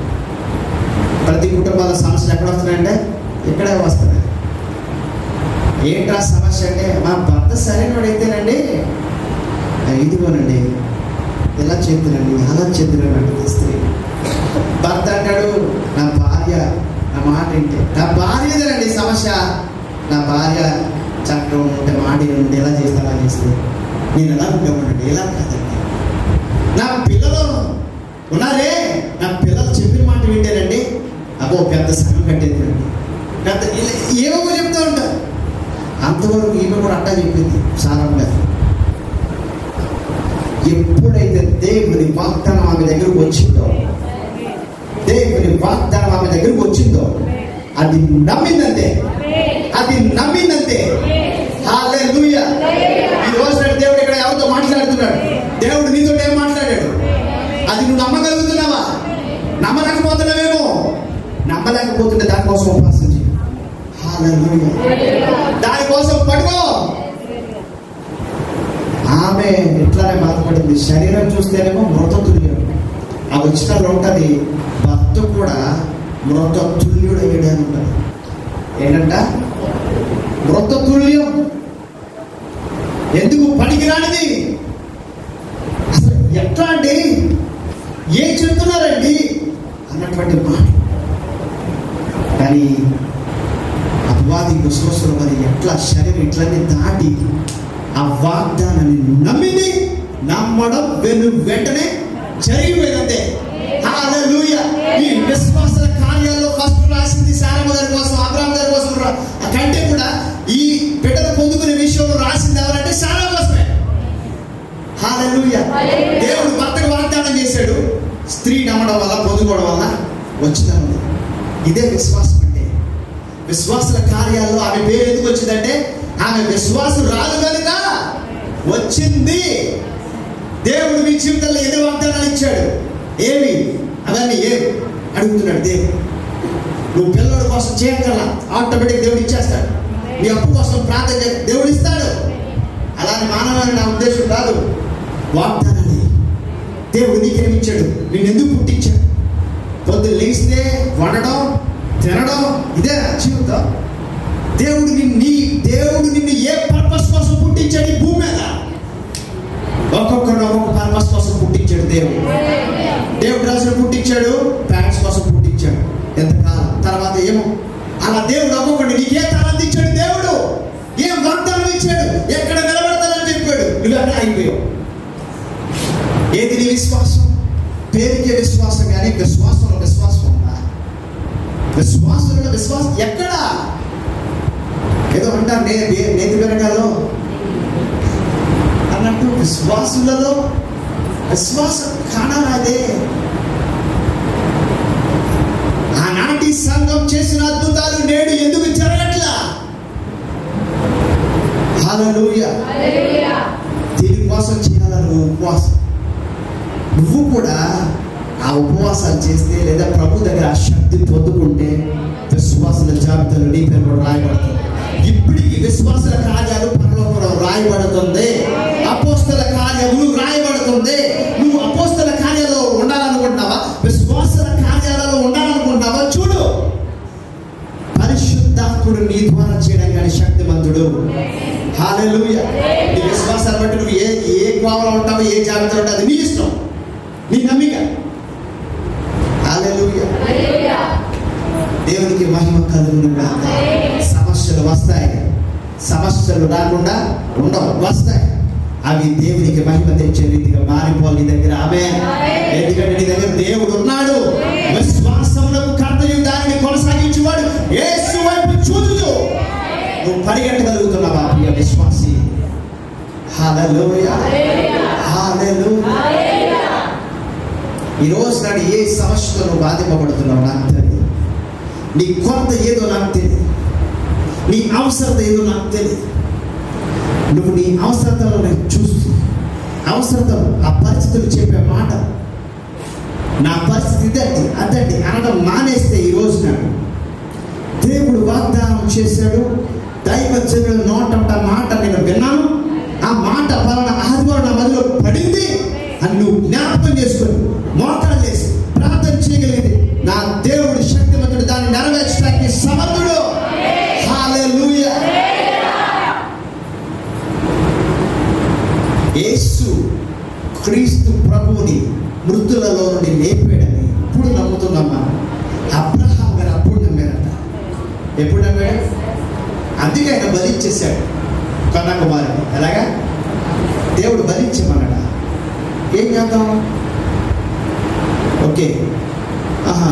Speaker 1: ప్రతి కుటుంబాల సమస్యలు ఎక్కడ వస్తున్నాయంటే ఇక్కడే వస్తున్నాయి. ఏంట్రా సమస్య అంటే, మా భర్త సరైనవాడైతేనండి ఇదిగోనండి ఇలా చేద్దునండి, అలా చేద్దునండి. స్త్రీ భర్త అంటాడు, నా భార్య నా మాట ఏంటి, నా భార్యదేనండి సమస్య. నా భార్య చట్టం ఉంటే మాట ఉంటే ఎలా చేస్తే అలా చేస్తే, నేను ఎలా ఉండేవాడండి, ఎలా కాదండి. నా పిల్లలు ఉన్నారే, నా పిల్లలు చెప్పిన మాట వింటేనండి, అబ్బో పెద్ద సంఘం కట్టేదండి, పెద్ద ఏమో చెప్తూ ఉంటారు. అంతవరకు ఈమె కూడా అట్టా చెప్పింది సారమ్మ గారు. ఎప్పుడైతే దేవుని వాగ్దానం ఆమె దగ్గరకు వచ్చిందో, దేవుని వాగ్దానం ఆమె దగ్గరకు వచ్చిందో, అది నమ్మిందంతే, అది నమ్మిందంతే. హల్లెలూయా. ఈ రోజు దేవుడు ఇక్కడ ఎవరితో మాట్లాడుతున్నాడు? దేవుడు నీతో ఏం మాట్లాడాడు? అది నువ్వు నమ్మగలుగుతున్నావా? నమ్మలేకపోతున్నావేమో. నమ్మలేకపోతుంటే దానికోసం ఉపవాసం చేయి. హల్లెలూయా. దానికోసం పడుకో. ఆమె ఇట్లానే బాధపడింది. శరీరం చూస్తేనేమో మృతతుల్యం. ఆ వచనంలో ఉంటుంది, భర్త కూడా మృతతుల్యుడు అయ్యాడని ఉంటుంది. ఏంటంట? మృతతుల్యం. ఎందుకు పనికిరానిది, అసలు ఎట్లా అండి, ఏం చెప్తున్నారండి అన్నటువంటి మాట. కానీ అపవాది విశ్వాసులు మరి ఎట్లా శరీరం ఇట్లనే దాటి ఆ వాగ్దానాన్ని నమ్మింది. నమ్మడం వెంటనే జరిగిపోయిందంతే. హల్లెలూయా. ఈ విశ్వాసాల కార్యాల్లో ఫస్ట్ రాసింది శారమ్మ గారి కోసం, అబ్రాహాం గారి కోసం కంటే కూడా ఈ బిడ్డను పొందుకునే విషయంలో రాసింది ఎవరంటే శారమ్మ కోసమే. హల్లెలూయా. దేవుడు భర్తకు వాగ్దానం చేశాడు, స్త్రీ నమ్మడం వల్ల పొందుకోవడం వల్ల వచ్చింది. ఇదే విశ్వాసం అంటే. విశ్వాసాల కార్యాల్లో ఆమె పేరు ఎందుకు వచ్చిందంటే ఆమె విశ్వాసం రాదు కనుక వచ్చింది. దేవుడు మీ జీవితంలో ఎన్ని వాగ్దానాలు ఇచ్చాడు, ఏమి అవన్నీ ఏమి అడుగుతున్నాడు దేవుడు. నువ్వు పిల్లల కోసం చేయగల ఆటోమేటిక్ దేవుడు ఇచ్చేస్తాడు. నీ అప్పు కోసం ప్రార్థన దేవుడు ఇస్తాడు. అలానే మానవాన్ని నా ఉద్దేశం కాదు. వాగ్దానాన్ని దేవుడు నీకేమిచ్చాడు, నేను ఎందుకు పుట్టించాడు. పొద్దున్న లేస్తే వండడం తినడం ఇదే జీవితం. దేవుడు నిన్ను ఏ పర్పస్ కోసం పుట్టించాడు ఈ భూమి మీద? ఒక్కొక్కరు ఒక్కొక్క పర్పస్ కోసం పుట్టించాడు దేవుడు. దేవుడు రాజును పుట్టించాడు, పేరెంట్స్ కోసం పుట్టించాడు ఎంతకాలం, తర్వాత ఏమో అలా దేవుడు ఒక్కొక్కటి నీకే తలాంతి ఇచ్చాడు. దేవుడు ఏం వాగ్దానం ఇచ్చాడు, ఎక్కడ నిలబడతానని చెప్పాడు, నువ్వు అక్కడ అయిపోయావు. ఏది నీ విశ్వాసం? పేరుకే విశ్వాసం, కానీ విశ్వాసంలో విశ్వాసం ఉందా? విశ్వాసంలో విశ్వాసం ఎక్కడా? ఏదో అంటారు నేతి వెనకాలో అన్నట్టు విశ్వాసులలో విశ్వాసం కానరాదే. ఆనాటి సంఘం చేసిన అద్భుతాలు నేడు ఎందుకు జరగట్లా? హల్లెలూయా. దీనికోసం చేయాలని ఉపవాసం. నువ్వు కూడా ఆ ఉపవాసాలు చేస్తే లేదా ప్రభు దగ్గర ఆ శక్తి పొందుకుంటే విశ్వాసుల జాబితాలో నీ పేరు కూడా రాయబడుతుంది. ఇప్పటికి విశ్వాసుల కార్యాలు పరలోకంలో రాయబడుతుంది, అపోస్తల కార్యములు రాయబడుతుంది. నువ్వు అపోస్తల కార్యాలలో ఉండాలనుకుంటున్నావా? విశ్వాసుల కార్యాలలో ఉండాలనుకుంటున్నావా? చూడు, పరిశుద్ధాత్ముడు నీ ద్వారా చేయడం కానీ శక్తిమంతుడు. హల్లెలూయా. నీ విశ్వాసాన్ని బట్టి నువ్వు ఏ కోవలో ఉంటావో, ఏ జాబితాలో ఉంటావు, అది నీ ఇష్టం, నీ నమ్మిక. హల్లెలూయా. దేవునికి మహిమ కలుగునుగా. సమస్యలు వస్తాయి, సమస్యలు రాకుండా ఉండవు, వస్తాయి. అవి దేవునికి మహిమ తెచ్చే రీతిగా మారిపోవాలి నీ దగ్గర. ఆమేన్. ఎందుకంటే నీ దగ్గర దేవుడు ఉన్నాడు. విశ్వాసములకు కర్తయు దానిని కొనసాగించేవాడు యేసు వైపు చూస్తూ నువ్వు పరిగెట్టగలుగుతున్నావా ప్రియ విశ్వాసి? హల్లెలూయా. హల్లెలూయా. ఈ రోజు నాడు ఏ సమస్యతో నువ్వు బాధింపబడుతున్నావు నాకు తెలియదు. నీ కొరత ఏదో నాకు తెలియదు, నీ అవసరత ఏదో నాకు తెలియదు. నువ్వు నీ అవసరతలను చూస్తూ అవసరతలు ఆ పరిస్థితులు చెప్పే మాట, నా పరిస్థితి ఇదండి అదండి అనడం మానేస్తే ఈ రోజు నాడు దేవుడు వాగ్దానం చేశాడు. దైవజనుల నోట మాట నేను విన్నాను, ఆ మాట పలానా ఆదివారం నా మదిలో పడింది అని నువ్వు జ్ఞాపకం చేసుకొని మోకాలు వేసి ప్రార్థన చేయగలిగింది. నా దేవుడు శక్తిమంతుడు, దాన్ని నెరవేర్చడానికి సమర్థుడు. హల్లెలూయా. యేసు క్రీస్తు ప్రభువుని మృతులలో నుండి లేపాడని ఇప్పుడు నమ్ముతున్నామా? అబ్రహాం గారు అప్పుడు నమ్మారట. ఎప్పుడు నమ్మాడు? అందుకే ఆయన బలిచ్చేశాడు కన్యాకుమారిని. ఎలాగా? దేవుడు బలిచ్చేమన్నాడ. ఏం చేద్దాం? ఓకే,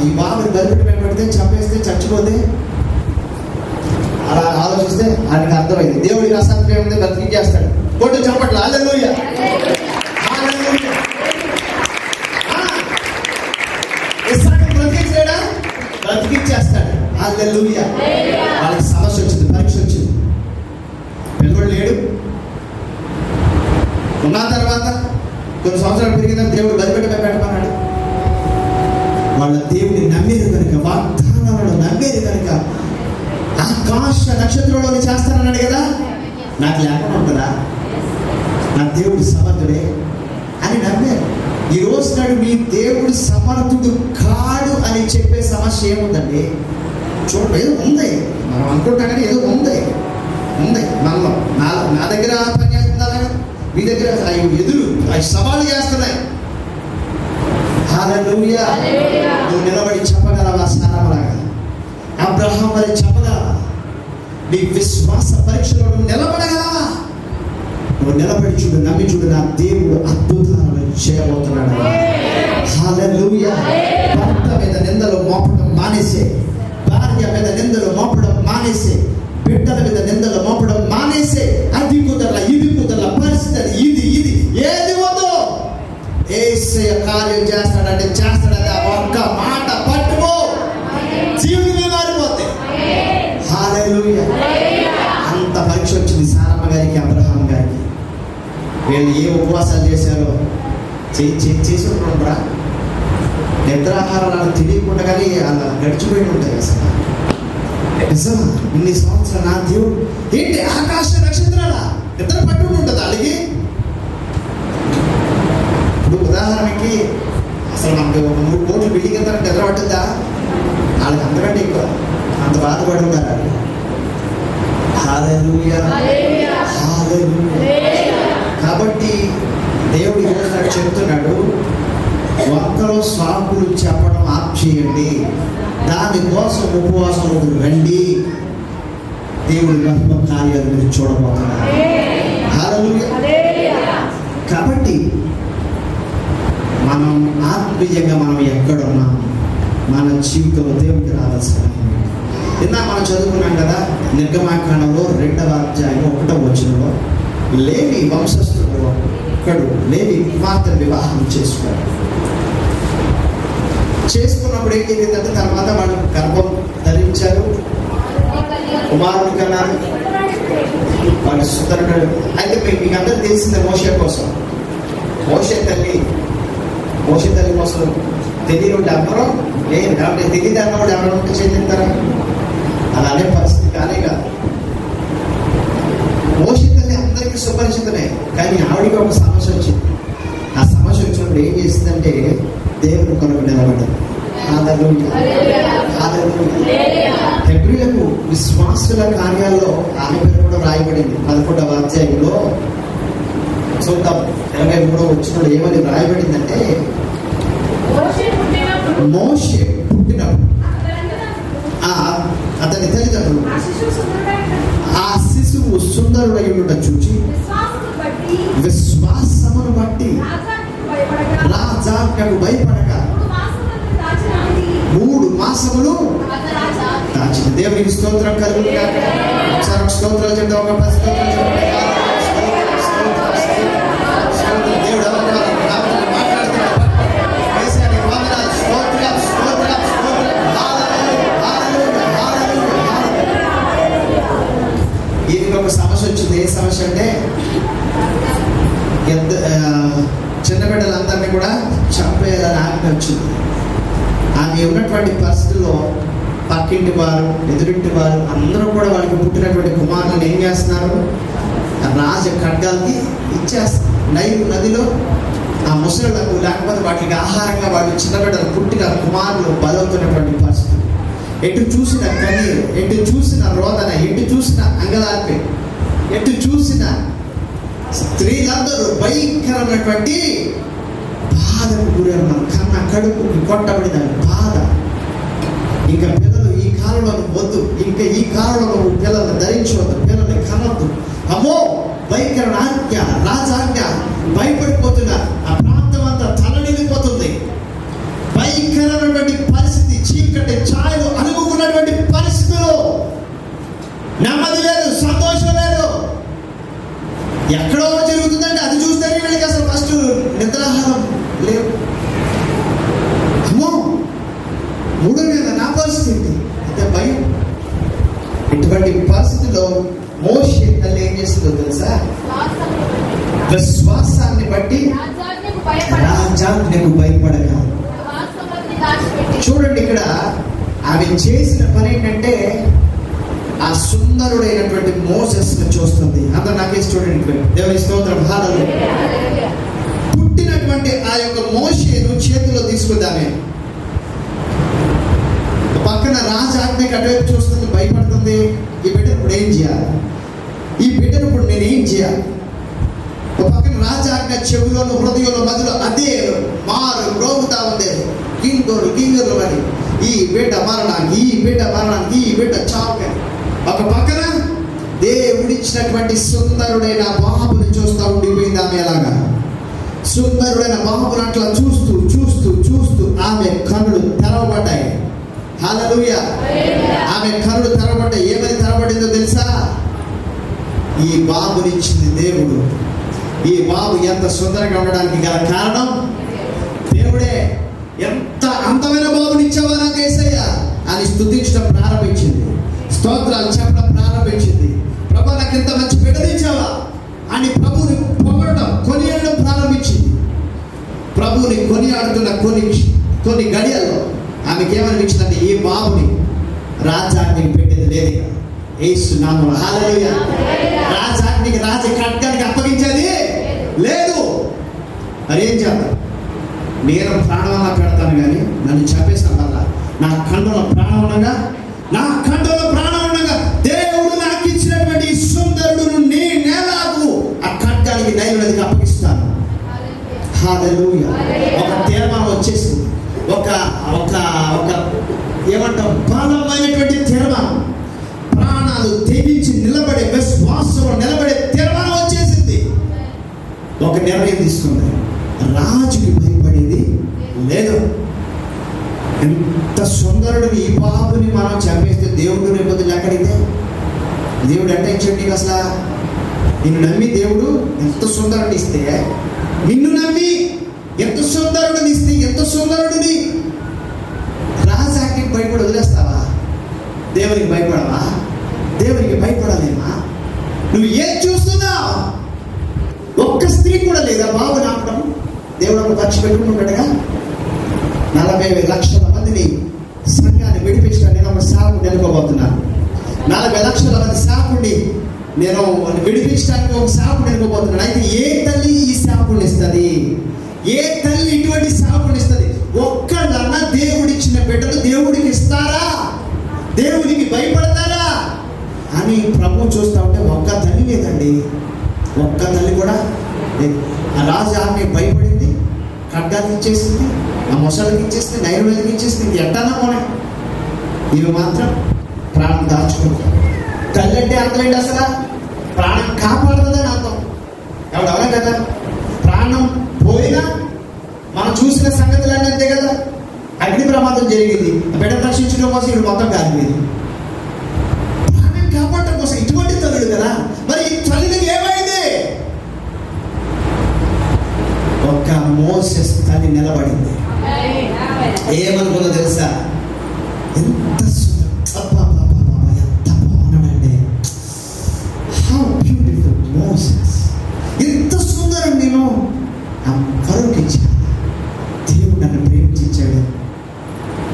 Speaker 1: ఈ బాబుని బలిపెట్టి పెడితే చంపేస్తే చచ్చిపోతే అలా ఆలోచిస్తే ఆయనకు అర్థమైంది దేవుడికి అసాధ్యం ఉంది, బ్రతికించేస్తాడు. కొట్టు చప్పట్లు. హల్లెలూయా. హల్లెలూయా. ఇస్సాకును బ్రతికించాడా? బ్రతికించేస్తాడు. హల్లెలూయా. వాళ్ళకి సమస్య వచ్చింది, పరీక్ష వచ్చింది, పిల్లడు లేడు. ఉన్న తర్వాత కొన్ని సంవత్సరాలు పెరిగిన దేవుడు బలిపెట్టి పెట్టమన్నాడు. వాళ్ళ దేవుడిని నమ్మేది కనుక, వాగ్దానాలను నమ్మేది కనుక, ఆకాశ నక్షత్రంలో చేస్తానన్నాడు కదా, నాకు లేకుండా ఉంటుందా? నా దేవుడు సమర్థుడే అని నమ్మారు. ఈ రోజు నాడు నీ దేవుడు సమర్థుడు కాడు అని చెప్పే సమస్య ఏముందండి? చూడండి, ఏదో ఉంది, మనం అనుకుంటాం కానీ ఏదో ఉంది మనలో. నా దగ్గర పని చేస్తుందా మీ దగ్గర అవి ఎదురు అవి సవాలు చేస్తున్నాయి. హల్లెలూయా. నువ్వు నిలబడి చెప్పగలవా? సారామలాగా అబ్రహాం మరి చెప్పగలవా? నీ విశ్వాస పరీక్షలో నిలబడగలవా? నువ్వు నిలబడి చూడు, నమ్మి చూడు, నా దేవుడు అద్భుతాలను చేయబోతున్నాడు. హల్లెలూయా. భర్త మీద నిందలు మోపడం మానేసే, భార్య మీద నిందలు మోపడం మానేసే, బిడ్డల మీద నిందలు మోపడం మానేసే. అది కుదరల, ఇది కుదరల, పరిస్థితి ఇది ఏది వద్దు. యేసయ్య కార్యం చేస్తాడంటే చేస్తాడంటే ఒక్క మాట పట్టుకో, జీవితమే మారిపోతే. హల్లెలూయా. అంత పరీక్ష వచ్చింది సారమ్మ గారికి, అబ్రహాం గారికి. వీళ్ళు ఏ ఉపవాసాలు చేశారో చేసి ఉంటుండ్రా, నిద్రాహారాలు తెలియకుండా కానీ అలా గడిచిపోయి ఉంటాయి అసలు. నిజమా? ఇన్ని సంవత్సరాలు నా దేవుడు ఏంటి ఆకాశ నక్షత్రాలా నిద్ర పట్టు ఉంటుంది వాళ్ళకి. ఇప్పుడు ఉదాహరణకి అసలు మనకు 3 కోట్లు బిల్డింగ్ ఎంత నిద్ర పట్టుందా? వాళ్ళకి అంతకంటే ఎక్కువ, అంత బాధపడి ఉంటారు వాళ్ళు. హల్లెలూయా. హల్లెలూయా. కాబట్టి దేవుడు ఈరోజు నాకు చెప్తున్నాడు, ఒక్కరో సాకులు చెప్పడం ఆప్ చేయండి, దానికోసం ఉపవాసం రండి. దేవుడి మహిమ కార్యాలు మీరు చూడబోతున్నారు. హల్లెలూయా. కాబట్టి మనం ఆత్మీయంగా మనం ఎక్కడున్నాం, మన జీవితంలో దేవుడికి రావాల్సిన నిన్న మనం చదువుకున్నాం కదా, నిర్గమాకాండంలో 2వ అధ్యాయం 1వ వచనంలో లేవి వంశస్థుడు ఒకడు లేవి కుమార్తెను వివాహం చేసుకున్నప్పుడు ఏం జరిగిందంటే, తర్వాత వాళ్ళు గర్భం ధరించారు, కుమారుడు కన్నారు, వాళ్ళు సుతరుడు. అయితే మీకు అందరూ తెలిసిందే మోషే కోసం, మోషే తల్లి కోసం తెలియని ఎవరో లేదు. కాబట్టి తెలియదు అన్నవాడు ఎవరో చెందింటారా? అలా అనే పరిస్థితి కానే కాదు. మోషే తల్లి అందరికీ సుపరిచితమే, కానీ ఆవిడికి ఒక సమస్య వచ్చింది. ఆ సమస్య వచ్చినప్పుడు ఏం చేసిందంటే దేవుని కొరకు నిలబడ్డది. హెబ్రీయులకు విశ్వాసుల కార్యాల్లో ఆమె పేరు కూడా రాయబడింది. 11వ అధ్యాయంలో చూద్దాం, 23వ వచనంలో ఏమని రాయబడిందంటే, మోషే పుట్టినప్పుడు అతని తల్లిదండ్రులు ఆ శిశువు సుందరుడై ఉండటం చూచి విశ్వాసమును బట్టి రాజాకు భయపడక 3 మాసములు దాచిన. దేవునికి స్తోత్రం కలుగును గాక. ఒకసారి స్తోత్రాలు చెప్తాం, ఒక 10 స్తోత్రాలు చెప్పండి. దేవుడు మాట్లాడుతున్నాడు. ఈయనకి ఒక సమస్య వచ్చింది. ఏ సమస్య అంటే, చిన్న బిడ్డలందరినీ కూడా చంపేయాలని ఆజ్ఞ వచ్చింది. ఆమె ఉన్నటువంటి పరిస్థితుల్లో పక్కింటి వారు, ఎదురింటి వారు అందరూ కూడా వాళ్ళకి పుట్టినటువంటి కుమారులను ఏం చేస్తున్నారు? రాజ ఖడ్గాలకి ఇచ్చేస్తారు. నైలు నదిలో ఆ ముసలులకు, లేకపోతే వాటికి ఆహారంగా వాళ్ళు చిన్న బిడ్డలు పుట్టిన కుమారులు బలవుతున్నటువంటి పరిస్థితి. ఎటు చూసిన కన్నీరు, ఎటు చూసిన రోదన, ఎటు చూసిన అంగలార్పే, ఎటు చూసిన స్త్రీలందరూ భయంకరమైనటువంటి బాధకు గురవున్నారు. కన్న కడుపుకి కొట్టబడిన బాధ. ఇంకా పిల్లలు ఈ కాలంలో వద్దు, ఇంకా ఈ కాలంలో పిల్లల్ని ధరించవద్దు, పిల్లల్ని కనొద్దు. అమ్మో భయంకర ఆజ్ఞ, రాజాజ్ఞ. భయపడిపోతున్నారు. ఆ ప్రాంతం అంతా తలనిల్లిపోతుంది. భయంకరమైనటువంటి పరిస్థితి, చీకటి ఛాయలు అనుకున్నటువంటి పరిస్థితులు, నెమ్మది లేదు, సంతోషం లేదు. ఎక్కడో జరుగుతుందంటే అది చూస్తేనే వీళ్ళకి అసలు ఫస్ట్ నిద్రాహారం లేవు. అమ్మో 3 నెలల నా పరిస్థితి అంటే భయం. ఇటువంటి పరిస్థితిలో మోషే తల్లి ఏం చేస్తుందో తెలుసా? విశ్వాసాన్ని బట్టి రాజాజ్ఞకు భయపడక. చూడండి, ఇక్కడ ఆమె చేసిన పని ఏంటంటే ఆ సుందరుడైనటువంటి మోసెస్ ను చూస్తుంది. అందరూ నాకే చూడండి, దేవుని స్తోత్రం. హల్లెలూయా. పుట్టినటువంటి ఆ యొక్క మోషేను చేతిలో తీసుకుందామే. పక్కన రాజాజ్ఞకి అటువైపు చూస్తుంది, భయపడుతుంది. ఈ బిడ్డను ఇప్పుడు ఏం చేయాలి? ఈ బిడ్డను ఇప్పుడు నేను ఏం చేయాలి? ఒక పక్కన రాజాజ్ఞ చెవులోను హృదయంలో మధ్యలో అదే మారు మ్రోగుతా ఉంది. గింగరు అని ఈ బిడ్డ మరణానికి, ఈ బిడ్డ మరణానికి, ఈ బిడ్డ చావుకి. ఒక పక్కన దేవుడిచ్చినటువంటి సుందరుడైన బాబుని చూస్తూ ఉండిపోయింది ఆమె. ఎలాగా సుందరుడైన బాబుని అట్లా చూస్తూ చూస్తూ చూస్తూ ఆమె కన్నులు తెరవబడ్డాయి. హల్లెలూయా. ఆమె కన్నులు తెరవబడ్డాయి. ఏమని తెరవబడిందో తెలుసా? ఈ బాబునిచ్చింది దేవుడు. ఈ బాబు ఎంత సుందరంగా ఉండడానికి గల కారణం దేవుడే. ఎంత అందమైన బాబునిచ్చావా నాకు యేసయ్యా అని స్తుతించడం ప్రారంభించింది. స్తోత్రాలు చెప్పడం ప్రారంభించింది. ప్రభు నాకు ఎంత మంచి బిడ్డనిచ్చావా అని ప్రభువుని పొగడడం, కొనియాడడం ప్రారంభించింది. ప్రభువుని కొనియాడుతున్న కొన్ని గడియల్లో ఆమెకి ఏమనిపించిందంటే, ఈ బాబుని రాజాజ్ఞకి పెట్టేది లేదు. యేసు నామములో హల్లెలూయా. రాజాజ్ఞకి ఖడ్గానికి అప్పగించేది లేదు. మరి ఏం చేద్దాం? నేను ప్రాణంగా పెడతాను కానీ నన్ను చంపేస్తాను వల్ల నా కండలో ప్రాణం ఉండగా, నా కండలో ప్రాణం ఉండగా దేవుడు నాకు ఇచ్చినటువంటి సుందరుడును నేనేలాగు ఆ ఖడ్గానికి నైవేద్యానికి అప్పగిస్తాను. హల్లెలూయా. ఒక తీర్మానం వచ్చేసింది. ఒక ఒక ఒక ఏమంటాం, బలమైనటువంటి తీర్మానం. ప్రాణాలు తెగించి నిలబడే, విశ్వాసంలో నిలబడే తీర్మానం వచ్చేసింది. ఒక నిర్ణయం తీసుకుంది. రాజుకి భయపడేది లేదు. ఎంత సుందరుడిని ఈ బాబుని మనం చంపేస్తే దేవుడు రేపొద్దున ఎక్కడితే దేవుడు అంటే చెట్టు అసలు నిన్ను నమ్మి దేవుడు ఎంత సుందరుడిని ఇస్తే, నిన్ను నమ్మి ఎంత సుందరుడిని ఇస్తే, ఎంత సుందరుడిని రాజాకి భయపడి వదిలేస్తావా? దేవునికి భయపడవా? దేవునికి భయపడలేమా? నువ్వు ఏం చూస్తున్నావు? ఒక్క స్త్రీ కూడా లేదా బాబు నాపడం? దేవుడు ఒక ఖర్చు పెట్టుకుంటున్నాడుగా. 40 లక్షల మందిని సంఘాన్ని విడిపించడం నేను ఒక సాకు నిలుపబోతున్నాను. 40 లక్షల మంది సాకుని నేను విడిపించడానికి ఒక సాకు నిలుపబోతున్నాను. అయితే ఏ తల్లి ఈ సాకుని ఇస్తుంది? ఏ తల్లి ఇటువంటి సాకుని ఇస్తుంది? ఒక్కడన్నా దేవుడిచ్చిన బిడ్డలు దేవుడికి ఇస్తారా? దేవుడికి భయపడతారా అని ప్రభు చూస్తూ ఉంటే ఒక్క తల్లి లేదండి. ఒక్క తల్లి కూడా లేదు. ఆ రాజు ఆమె భయపడింది, ఖడ్గానికి ఇచ్చేసింది, ఆ మొసలికి ఇచ్చేసింది, నైవేద్యానికి ఇచ్చేసింది. ఎట్టన్నా పోనే ఇవి మాత్రం ప్రాణం దాచుకుంటాం. తల్లి అంటే అర్థం ఏంటి? అసలు ప్రాణం కాపాడుతుందని అర్థం. ఎవడవనే కదా. ప్రాణం పోయినా మనం చూసిన సంగతులన్నీ అంతే కదా. అగ్ని ప్రమాదం జరిగింది, బిడ్డ రక్షించడం కోసం ఇప్పుడు మొత్తం కాలిపోయింది. ప్రాణం కాపాడటం కోసం ఇటువంటి తల్లుడు కదా. మరి ఈ తల్లికి ఏమైంది? ఒక్క మోసెస్ తల్లి నిలబడింది. ఏమనుకుందో తెలుసా? ఎంత ఎంత బాగున్నాడండి. How beautiful Moses. ఎంత సుందరం. నేను ఫరోకి ఇచ్చాను. దేవుడు నన్ను ప్రేమించాడు.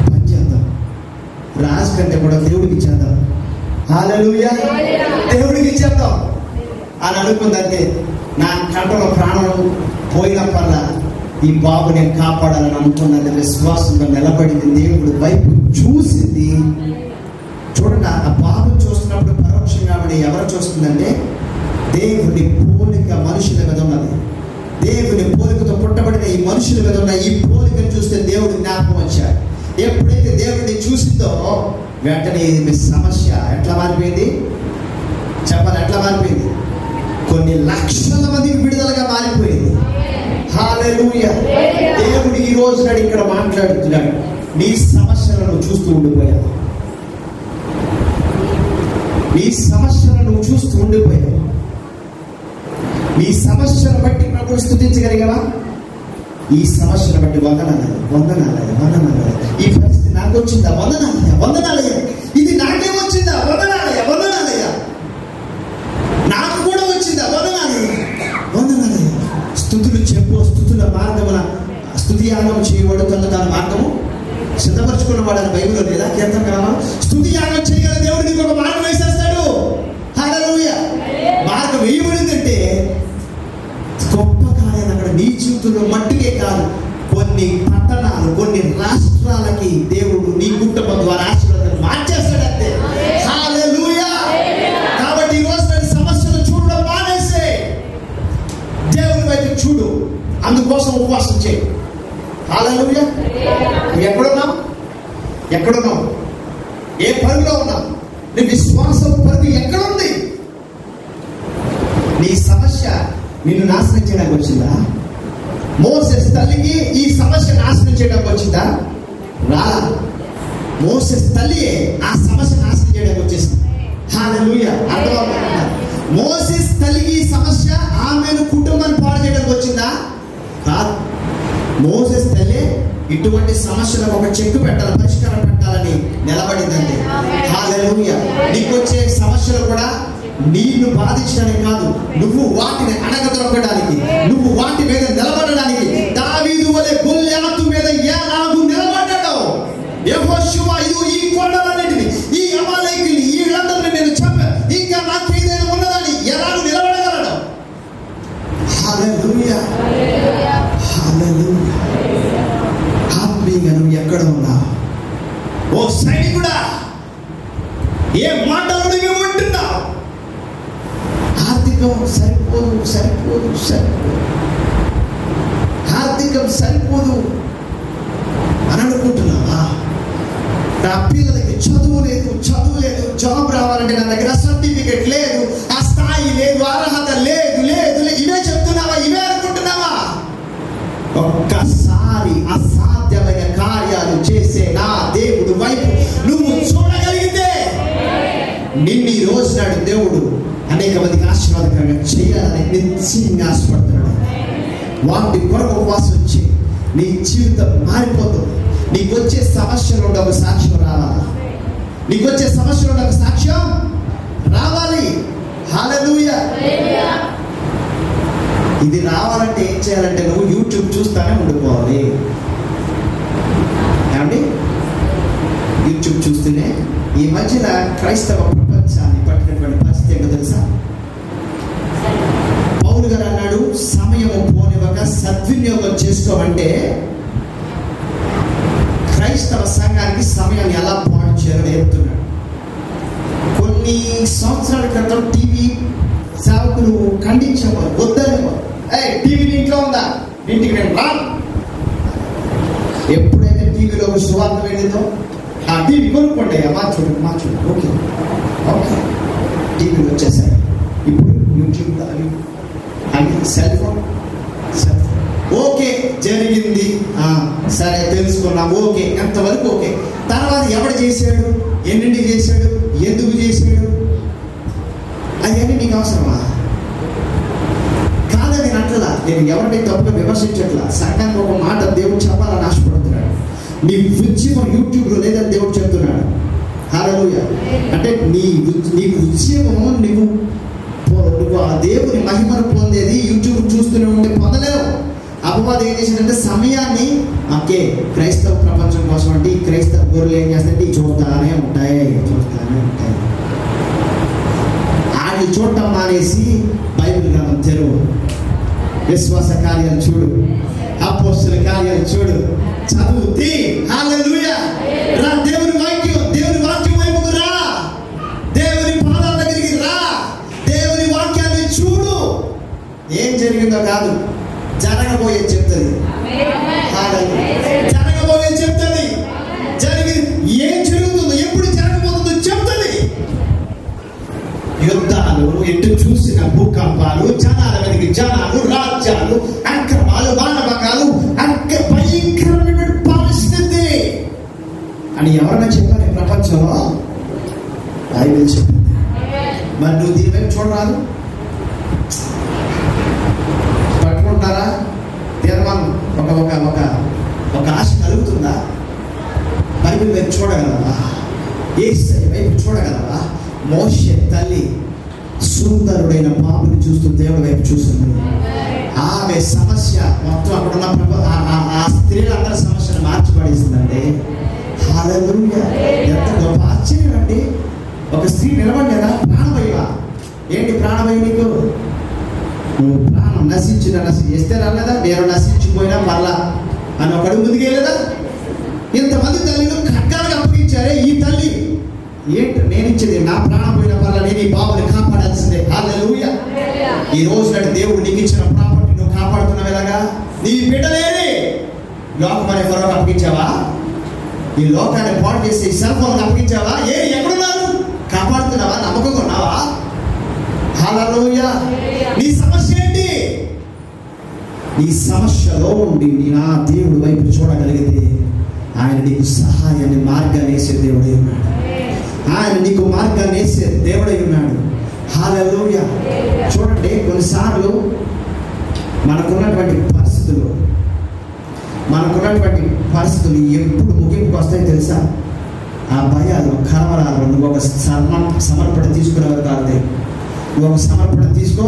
Speaker 1: పని చేద్దాం, రాజు కంటే కూడా దేవుడికి ఇచ్చేద్దాం. హల్లెలూయా. దేవుడికి ఇచ్చేద్దాం అని అనుకుందంటే, నా కంటలో ప్రాణం పోయినప్పల్లా ఈ బాబు నేను కాపాడాలని అనుకున్నది. విశ్వాసంగా నిలబడింది. దేవుడు వైపు చూసింది. చూడండి, ఆ బాబు చూస్తున్నప్పుడు పరోక్షంగా ఎవరు చూస్తుందంటే, దేవుని పోలిక మనుషుల మీద ఉన్నది. దేవుని పోలికతో పుట్టబడిన ఈ మనుషుల మీద ఉన్న ఈ పోలికను చూస్తే దేవుడు జ్ఞాపకం వచ్చాడు. ఎప్పుడైతే దేవుడిని చూసిందో వెంటనే మీ సమస్య ఎట్లా మారిపోయింది చెప్పాలి? ఎట్లా మారిపోయింది? కొన్ని లక్షల మందికి విడుదలగా మారిపోయింది. హల్లెలూయా. దేవుడు ఈ రోజు నాడు ఇక్కడ మాట్లాడుతున్నాడు. నీ సమస్యలను చూస్తూ ఉండిపోయావు. నీ సమస్యలను చూస్తూ ఉండిపోయావు. నీ సమస్యను బట్టి ప్రభువు స్తుతించగలిగావా? ఈ సమస్యను బట్టి వందనాలయ్యా, వందనాలయ్యా, వందనాలయ్యా. ఈ పరిస్థితి నాకు వచ్చిందా? వందనాలయ్యా, వందనాలయ్యా. ఇది నాకే వచ్చిందా? వందనాలయ్యా, వందనాలయ్యా. నాకు కూడా వచ్చిందా? వందనాలయ్యా, వందనాలయ్యా. స్తుతులు చెప్పు. స్తుతుల మార్గమున స్తుతి యాగం చేయబడు తన మార్గము సిద్ధపరచుకున్నవాడని బైబిల్లో లేదా? కీర్తన కాలం స్తుతి యాగం చేయగల దేవుడు నీకు ఒక మార్గం వేసేస్తాడు. హల్లెలూయా. మార్గం వేయబడిందంటే గొప్ప కార్యాలు అక్కడ నీ జీవితంలో మట్టుకే కాదు, కొన్ని పట్టణాలు, కొన్ని రాష్ట్రాలకి దేవుడు నీ కుటుంబం ద్వారా ఆశీర్వాదాలు మార్చేస్తాడంతే. హల్లెలూయా. కాబట్టి ఈ రోజు సమస్యలు చూడడం మానేసే వైపు చూడు, అందుకోసం ఉపవాసం చేయి. హల్లెలూయా. ఎక్కడున్నావు? ఎక్కడున్నావు? ఏ పరుగులో ఉన్నావు? నీ విశ్వాసం పరుగు ఎక్కడుంది? నీ సమస్య నిన్ను నాశనం చేయడానికి వచ్చిందా? మోసెస్ తల్లికి ఈ సమస్య నాశనం చేయడానికి వచ్చిందా? రాలా. మోసెస్ తల్లియే ఆ సమస్య నాశనం చేయడానికి వచ్చేసింది. హల్లెలూయా. అర్థమవుతుందా? మోసెస్ తల్లికి ఈ సమస్య ఆమెను కుటుంబాన్ని పాడు చేయడానికి వచ్చిందా? కాదు. మోసెస్ తల్లి ఇటువంటి సమస్యలకు ఒక చెక్కు పెట్టాలి, పరిష్కారం పెట్టాలని నిలబడిందంటే. హల్లెలూయా. నీకు వచ్చే సమస్యలు కూడా నిన్ను బాధించడానికి కాదు, నువ్వు వాటిని అణగదొక్కడానికి, నువ్వు వాటి మీద నిలబడడానికి. దావీదు వలె గొల్యాతు మీద ఎలాగూ నిలబడ్డాడో, యెహోషువ ఈ కొండలన్నిటిని, ఈ అమాలేకీయుల్ని, ఈ వీళ్ళందరినీ నేను చంపాను, ఇంకా నాకేదైనా ఉన్నదని ఎలాగూ నిలబడగలడు. హల్లెలూయా. హల్లెలూయా. ఆత్మీయంగా నువ్వు ఎక్కడ ఉన్నావు? ఓ సైనికుడా, ఏ మాటలు నువ్వు ఉంటున్నావు? ఆర్థికం సరిపోదు, సరిపోదు, సరిపోదు, ఆర్థికం సరిపోదు అని అనుకుంటున్నావా? నా పిల్లలకి చదువు లేదు, చదువు లేదు, జాబ్ రావాలంటే నా దగ్గర సర్టిఫికెట్ లేదు, ఆ స్థాయి లేదు, అర్హత లేదు, లేదు, ఇవే చెప్తున్నావా? ఇవే అనుకుంటున్నావా? ఒక్కసారి అసాధ్యమైన కార్యాలు చేసే నా దేవుడు వైపు నువ్వు చూడగలిగితే నిన్ను ఈ రోజు నాడు దేవుడు అనేక మందికి ఆశీర్వాదకరంగా చేయాలని నిశ్చయంగా ఆశపడుతున్నాడు. వాటి కొరకు ఉపవాసం వచ్చి నీ జీవితం మారిపోతుంది. నీకు వచ్చే సమస్యలు ఒక సాక్ష్యం రావాలి. నీకు వచ్చే సమస్యలు ఒక సాక్ష్యం రావాలి. హల్లెలూయా. ఇది రావాలంటే ఏం చేయాలంటే నువ్వు యూట్యూబ్ చూస్తానే ఉండిపోవాలి. ఏమండి? యూట్యూబ్ చూస్తూనే ఈ మధ్యన క్రైస్తవ ప్రపంచాన్ని పట్టినటువంటి పరిస్థితి ఏంటో తెలుసా? పౌలు గారు అన్నాడు, సమయం పోనివ్వక సద్వినియోగం చేసుకోమంటే క్రైస్తవ సంఘానికి సమయాన్ని ఎలా పాడు చేయాలో నేర్పుతున్నాడు. కొన్ని సంవత్సరాల క్రితం టీవీ సేవకులు ఖండించేవారు, వద్దనేవారు. టీవీ ఇంట్లో ఉందా, ఇంటికి నేను రాను. ఎప్పుడైతే టీవీలో ఒక సువార్త వెళ్ళిందో, ఆ టీవీ కొనుక్కోండి, మార్చుడు, ఓకే ఓకే, టీవీలు వచ్చేసాయి. ఇప్పుడు యూట్యూబ్ అని సెల్ ఫోన్, ఓకే జరిగింది, సరే తెలుసుకున్నాం, ఓకే ఎంతవరకు ఓకే. తర్వాత ఎవడు చేశాడు, ఎన్నింటికి చేశాడు, ఎందుకు చేశాడు, అవన్నీ నీకు అవసరమా? కాదని అట్లా నేను ఎవరిని తప్పుగా విమర్శించట్లా. సంఘానికి ఒక మాట దేవుడు చెప్పాలని ఆశపడుతున్నాడు. నీ ఉద్యమం యూట్యూబ్లో లేదని దేవుడు చెప్తున్నాడు. హల్లెలూయా. అంటే నీకు ఉద్యమం నువ్వు ఆ దేవుని మహిమను పొందేది యూట్యూబ్ చూస్తూనే ఉంటే పొందలేవు. అపవాదం ఏం చేసిందంటే సమయాన్ని ఓకే క్రైస్తవ ప్రపంచం కోసం అంటే ఈ క్రైస్తవ గొర్రెలు ఏం చేస్తాయంటే చూస్తానే ఉంటాయి. ఆడిని చూడటం మానేసి బైబిల్ గ్రంథం తెరువు, విశ్వాస కార్యాలు చూడు, అపోస్తలుల కార్యాలు చూడు, చదువుతి. హల్లెలూయా. రా, దేవుని వాక్యం వైపుకు రా, దేవుని పాదాల దగ్గరికి రా, దేవుని వాక్యాన్ని చూడు. ఏం జరిగిందో కాదు, జరగబోయే చెప్తుంది. జరగబోయే చెప్తుంది. జరిగింది ఏం జరుగుతుందో, ఎప్పుడు జరగబోతుందో చెప్తుంది. యుద్ధాలు, ఎటు చూసిన భూకంపాలు, జనాల మీదకి జనాలు, రాజ్యాలు, అక్రమాలు, మానవకాలు, భయంకరమైన పరిస్థితి అని ఎవరన్నా చెప్పారు ఈ ప్రపంచంలో? బైబిల్ చెప్పింది. మరి నువ్వు దీని వైపు చూడరాదు? పట్టుకుంటారా? తీర్మానం ఒక ఆశ కలుగుతుందా? బైబిల్ వైపు చూడగలవా? యేసయ్య వైపు చూడగలవా? మోషే తల్లి సుందరుడైన పాపుని చూస్తూ దేవుడి వైపు చూస్తుంది. ఆమె సమస్య మొత్తం అక్కడున్న ఆ స్త్రీలందరి సమస్యను మార్చిపడేసిందండి. హల్లెలూయా. ఎంత గొప్ప ఆశ్చర్యం అండి. ఒక స్త్రీ నిలబడలేదా? ప్రాణభయమా? ఏంటి ప్రాణభయం నీకు? నువ్వు ప్రాణం చేస్తే రాలేదా? నేను నశించిపోయినా పర్లా అని ఒకడు ముందుకెళ్ళేదా? ఇంతమంది తల్లిలు ఖడ్గాలకు అప్పగించారే, ఈ తల్లి ఏంటి నేను ఇచ్చేది? నా ప్రాణం పోయిన పర్లా, నేను ఈ బాబుని కాపాడాల్సిందే. హల్లెలూయా. ఈ రోజు నాటి దేవుడు నీకు ఇచ్చిన ప్రాపర్టీ నువ్వు కాపాడుతూ లోకం అనే ఫరోకి అప్పగించావా? ఈ లోకాన్ని పాడు చేసి ఈ సెల్ ఫోన్ అప్పగించావా? ఎక్కడున్నారు? కాపాడుతున్నావా? నమ్మకంగా ఉన్నావా? హల్లెలూయా. నీ సమస్య ఏంటి? నీ సమస్యలో ఉండి నా దేవుడి వైపు చూడగలిగితే ఆయన నీకు సహాయాన్ని మార్గాన్ని వేసే దేవుడై ఉన్నాడు. ఆయన నీకు మార్గాన్ని వేసే దేవుడై ఉన్నాడు. హల్లెలూయా. చూడండి, కొన్నిసార్లు మనకున్నటువంటి పరిస్థితులు ఎప్పుడు ముగింపుకు వస్తాయో తెలుసా? ఆ భయాలు, కలవరాలు. నువ్వు ఒక సమర్పణ తీసుకునేవారు కాదు. నువ్వు ఒక సమర్పణ తీసుకో,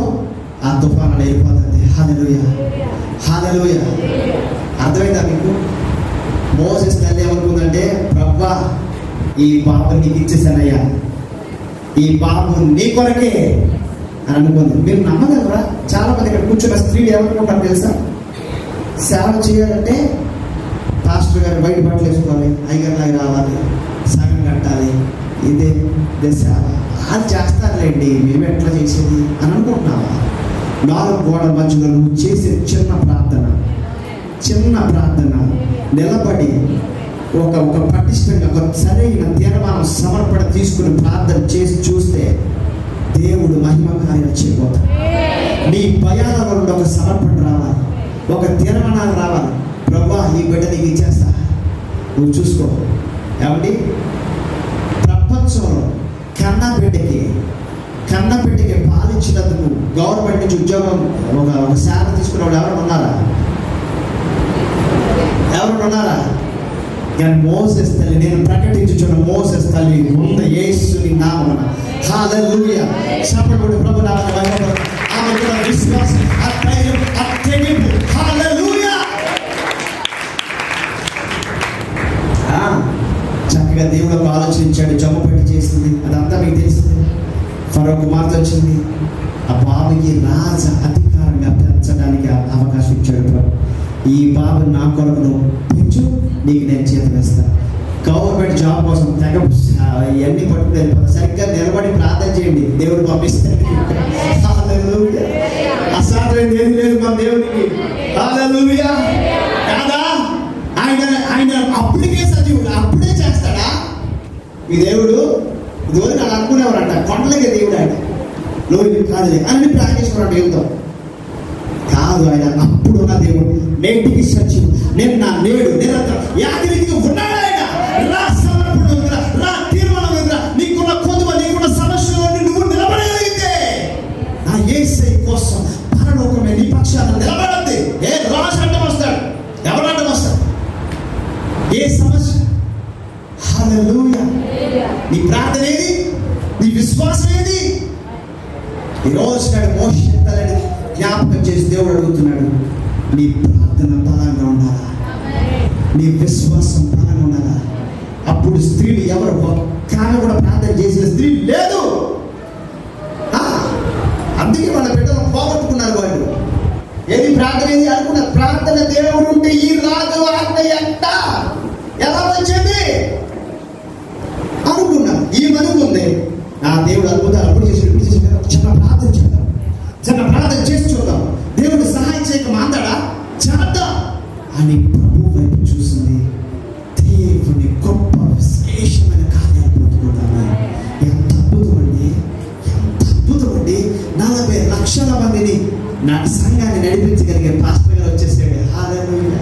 Speaker 1: ఆ తుఫాను వెళ్ళిపోతుంది. హల్లెలూయా, హల్లెలూయా. అర్థమైందా మీకు? మోసెస్ తల్లి ఏమనుకుందంటే, ప్రభువా ఈ బాబు నీకు ఇచ్చేసానయ్యా, ఈ బాబు నీ కొరకే అని అనుకుంది. మీరు నమ్మగలరా? చాలా మంది ఇక్కడ కూర్చున్న స్త్రీలు ఏమనుకుంటారు తెలుసా? సేవ చేయాలంటే పాస్టర్ గారు బయట బట్టలు వేసుకోవాలి, అయ్యగారిలాగా రావాలి, సగం కట్టాలి, ఇదే సేవ. అది చేస్తారులేండి, మేము ఎట్లా చేసేది అని అనుకుంటున్నావా? 4 గోడల మధ్యలో నువ్వు చేసే చిన్న ప్రార్థన నిలబడి ఒక పటిష్టంగా ఒక సరైన తీర్మానం సమర్పణ తీసుకుని ప్రార్థన చేసి చూస్తే దేవుడు మహిమ కార్యాలు చేయబోతాడు. నీ భయాల నుండి ఒక సమర్పణ రావాలి, ఒక తీర్మానాలు రావాలి. ప్రభువా ఈ బిడ్డ నీకు ఇచ్చేస్తా, నువ్వు చూసుకో. ఏమండి, ప్రపంచంలో కన్నబిడ్డకి పాలించినందుకు గవర్నమెంట్ నుంచి ఉద్యోగం ఒక శాలరీ తీసుకునే వాళ్ళు ఎవరైనా ఉన్నారా? కానీ మోసెస్ తల్లి, నేను ప్రకటించుచున్న మోసెస్ తల్లి ఉన్న యేసుని నామమున హల్లెలూయా. చెప్పండి ప్రభు నామమున. ఆమె కూడా విశ్వాసం, ధైర్యం, తెగింపు. హల్లెలూయా. చక్కగా దేవుడు ఆలోచించాడు, జమ్ము పెట్టి చేసింది. అదంతా మీకు తెలిసింది. ఫరో కుమార్తె వచ్చింది. ఆ బాబుకి రాజ అధికారంగా పెంచడానికి అవకాశం ఇచ్చాడు ప్రభు. ఈ బాబు నా కొరకు నువ్వు పెంచు, నీకు నేను చేత వేస్తాను. గవర్నమెంట్ జాబ్ కోసం తెగ ఇవన్నీ పట్టుకుని సరిగ్గా నిలబడి ప్రార్థన చేయండి, దేవుడు పంపిస్తాడు. అసాధ్యమైనది ఏది లేదు మన దేవుడికి. హల్లెలూయా. కాదా? ఆయన అప్పటికే సజీవుడు, అప్పుడే చేస్తాడా ఈ దేవుడు? ఇదివరకు అలా అనుకునేవారంట, కొండలకే దేవుడు ఆయన, లోకి కాదులే అని ప్రార్థించుకున్నాడు. వెళ్తాం కాదు, ఆయన అప్పుడున్న దేవుడు, నేటికి సజీవుడు, నిన్న నేడు నిరంతరం యాగిరిగా ఉన్నాడు ఆయన. రా సమర్పణ, రా తీర్మానం, నీకున్న కొదువ, నీకున్న సమస్యలో నువ్వు నిలబడగలిగితే నా యేసయ్య కోసం పరలోకమే నీ పక్షాన నిలబడింది. ఏ రాజు అడ్డం వస్తాడు? ఎవరు అడ్డం వస్తాడు? ఏ సమస్య? హల్లెలూయా. నీ ప్రార్థన ఏది? నీ విశ్వాసం ఏది? ఈరోజు నాడు మోషేతలని జ్ఞాపకం చేసి దేవుడు అడుగుతున్నాడు, నీ ప్రార్థన బలంగా ఉండాలా, నీ విశ్వాసం బలంగా ఉండాలా. అప్పుడు స్త్రీలు ఎవరు ఒక్కగా కూడా ప్రార్థన చేసిన స్త్రీ లేదు. అందుకే వాళ్ళ బిడ్డలు పోగొట్టుకున్నారు. వాళ్ళు ఏది ప్రార్థన ఏది అనుకున్నారు? ప్రార్థన దేవుడు ఉంటే ఈ రాజు ఆజ్ఞ ఎంత ఎలా వచ్చింది అనుకున్నా. ఈ మనుకుంది నా దేవుడు అద్భుతాలు అప్పుడు చేసి చిన్న ప్రార్థన చేద్దాం, చిన్న ప్రార్థన చేసి చూద్దాం, దేవుడు సహాయం చేయక మాందాడా చేద్దాం అని ప్రభు వైపు చూసింది. దేవుని గొప్ప విశేషమైన కార్యాలు పొందుకుంటాను. ఎంత అద్భుతం అండి, ఎంత అద్భుతం అండి. 40 లక్షల మందిని నా సంఘాన్ని నడిపించగలిగే పాస్టర్ గారు వచ్చేసాడు. హల్లెలూయా,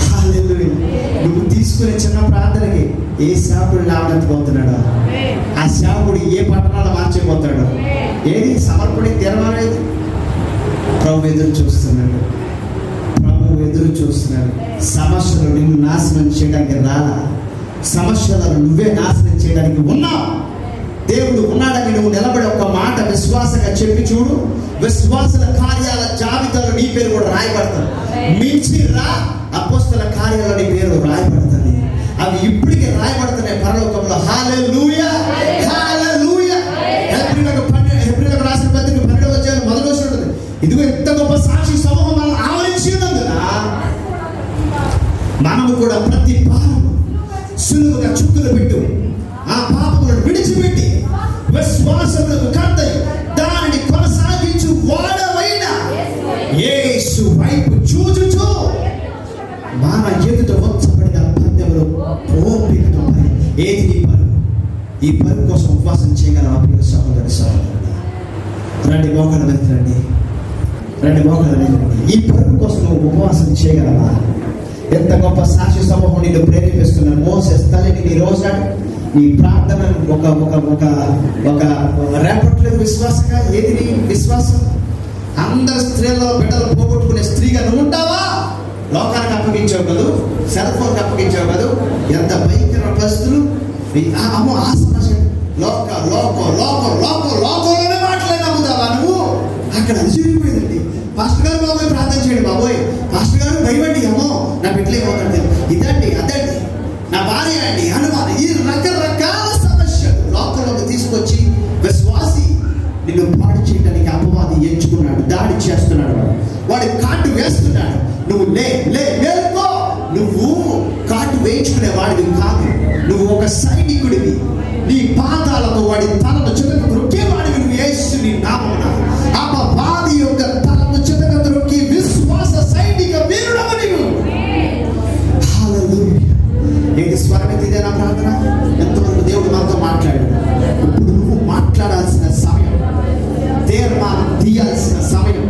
Speaker 1: హల్లెలూయా. నువ్వు తీసుకునే చిన్న ప్రార్థనకి ఏ సేవకుడు లేవనెత్తిపోతున్నాడో, ఆ సేవకుడు ఏ పట్టణాలు మార్చిపోతాడో, ఏది సమర్పణ తీర్మానం. ప్రభు ఎదురు చూస్తున్నాడు, ప్రభు ఎదురు చూస్తున్నాడు. సమస్యలు నిన్ను నాశనం చేయడానికి రాలా, సమస్యలను నువ్వే నాశనం చేయడానికి ఉన్నావు. దేవుడు ఉన్నాడని నువ్వు నిలబడి ఒక మాట విశ్వాసంగా చెప్పి చూడు, విశ్వాసుల కార్యాల జాబితాలో నీ పేరు కూడా రాయబడతాడు. మించి రా, అపోస్తల కార్యాలలో నీ పేరు రాయబడుతుంది. అవి ఇప్పటికే రాయబడుతున్నాయి పరలోకంలో. హల్లెలూయా, హల్లెలూయా. హెబ్రీయులకు రాసిన పత్రిక 12వ అధ్యాయం మొదటి వచనం ఉంటుంది. ఇదిగో ఎంత గొప్ప సాక్షి సమూహం మనం ఆవరించినందున మనము కూడా ప్రతి పాపము సులువుగా చుక్కులు పెట్టు, ఆ పాపములను విడిచిపెట్టి విశ్వాసములకు కర్తయు దానిని కొనసాగించు వాడవైన యేసు వైపు చూచుచు బాణ ఎదుట వచ్చబడిన పందెములో ఓపికతో మరి ఏది ఈ పరుగు కోసం ఉపవాసం చేయగల ప్రియ సహోదరి సహోదరుడు, రండి మోకాళ్ళ మీద రండి, మోకాళ్ళ మీద రండి. ఈ పరుగు కోసం నువ్వు ఉపవాసం చేయగలవా? ఎంత గొప్ప సాక్షి సమూహం నిన్ను ప్రేరేపిస్తున్నాను. మోసెస్ తల్లిని నీ రోజు నీ ప్రార్థన ఒక రేపట్లేదు విశ్వాసంగా. ఏది నీ విశ్వాసం? అందరు స్త్రీలలో బిడ్డలు పోగొట్టుకునే స్త్రీగా నువ్వు ఉంటావా? లోకానికి అప్పగించావు కదూ, సెల్ ఫోన్కి అప్పగించావు కదూ. ఎంత భయంకర పరిస్థితులు! అమ్మో ఆ సమస్య లోకంలోనే మాటలే నమ్ముతావా నువ్వు? అక్కడ అది జరిగిపోయిందండి. పాస్టర్ గారు బాబోయ్ ప్రార్థన చేయండి, బాబోయ్ పాస్టర్ గారు భయపడి, అమ్మో నా బిడ్డలు ఏమవుతుంది, ఇదండి అదండి, నా భార్య అండి అనుమానం, ఈ రకరకాల సమస్యలు లోకంలోకి తీసుకొచ్చి విశ్వాసి నిన్ను పాడు చేయడానికి అపవాది ఎంచుకున్నాడు, దాడి చేస్తున్నాడు, వాడు కాటు వేస్తున్నాడు. నువ్వు మేలుకో. నువ్వు కాటు వేయించుకునే వాడివి కాదు, నువ్వు ఒక సైనికుడివి. నీ పాదాలతో వాడి తలను చితక త్రొక్కేవాడివి నువ్వు. యేసుని నామమున అపవాది యొక్క తలను చితక త్రొక్కి విశ్వాస సైనిక వీరుడవు నీవు. హల్లెలూయా. ఏంటి స్వరమితి ఇదేనా ప్రార్థన? ఎంతవరకు దేవుడు మనతో మాట్లాడు. ఇప్పుడు నువ్వు మాట్లాడాల్సిన సమయం, తీర్మానం తీయాల్సిన సమయం,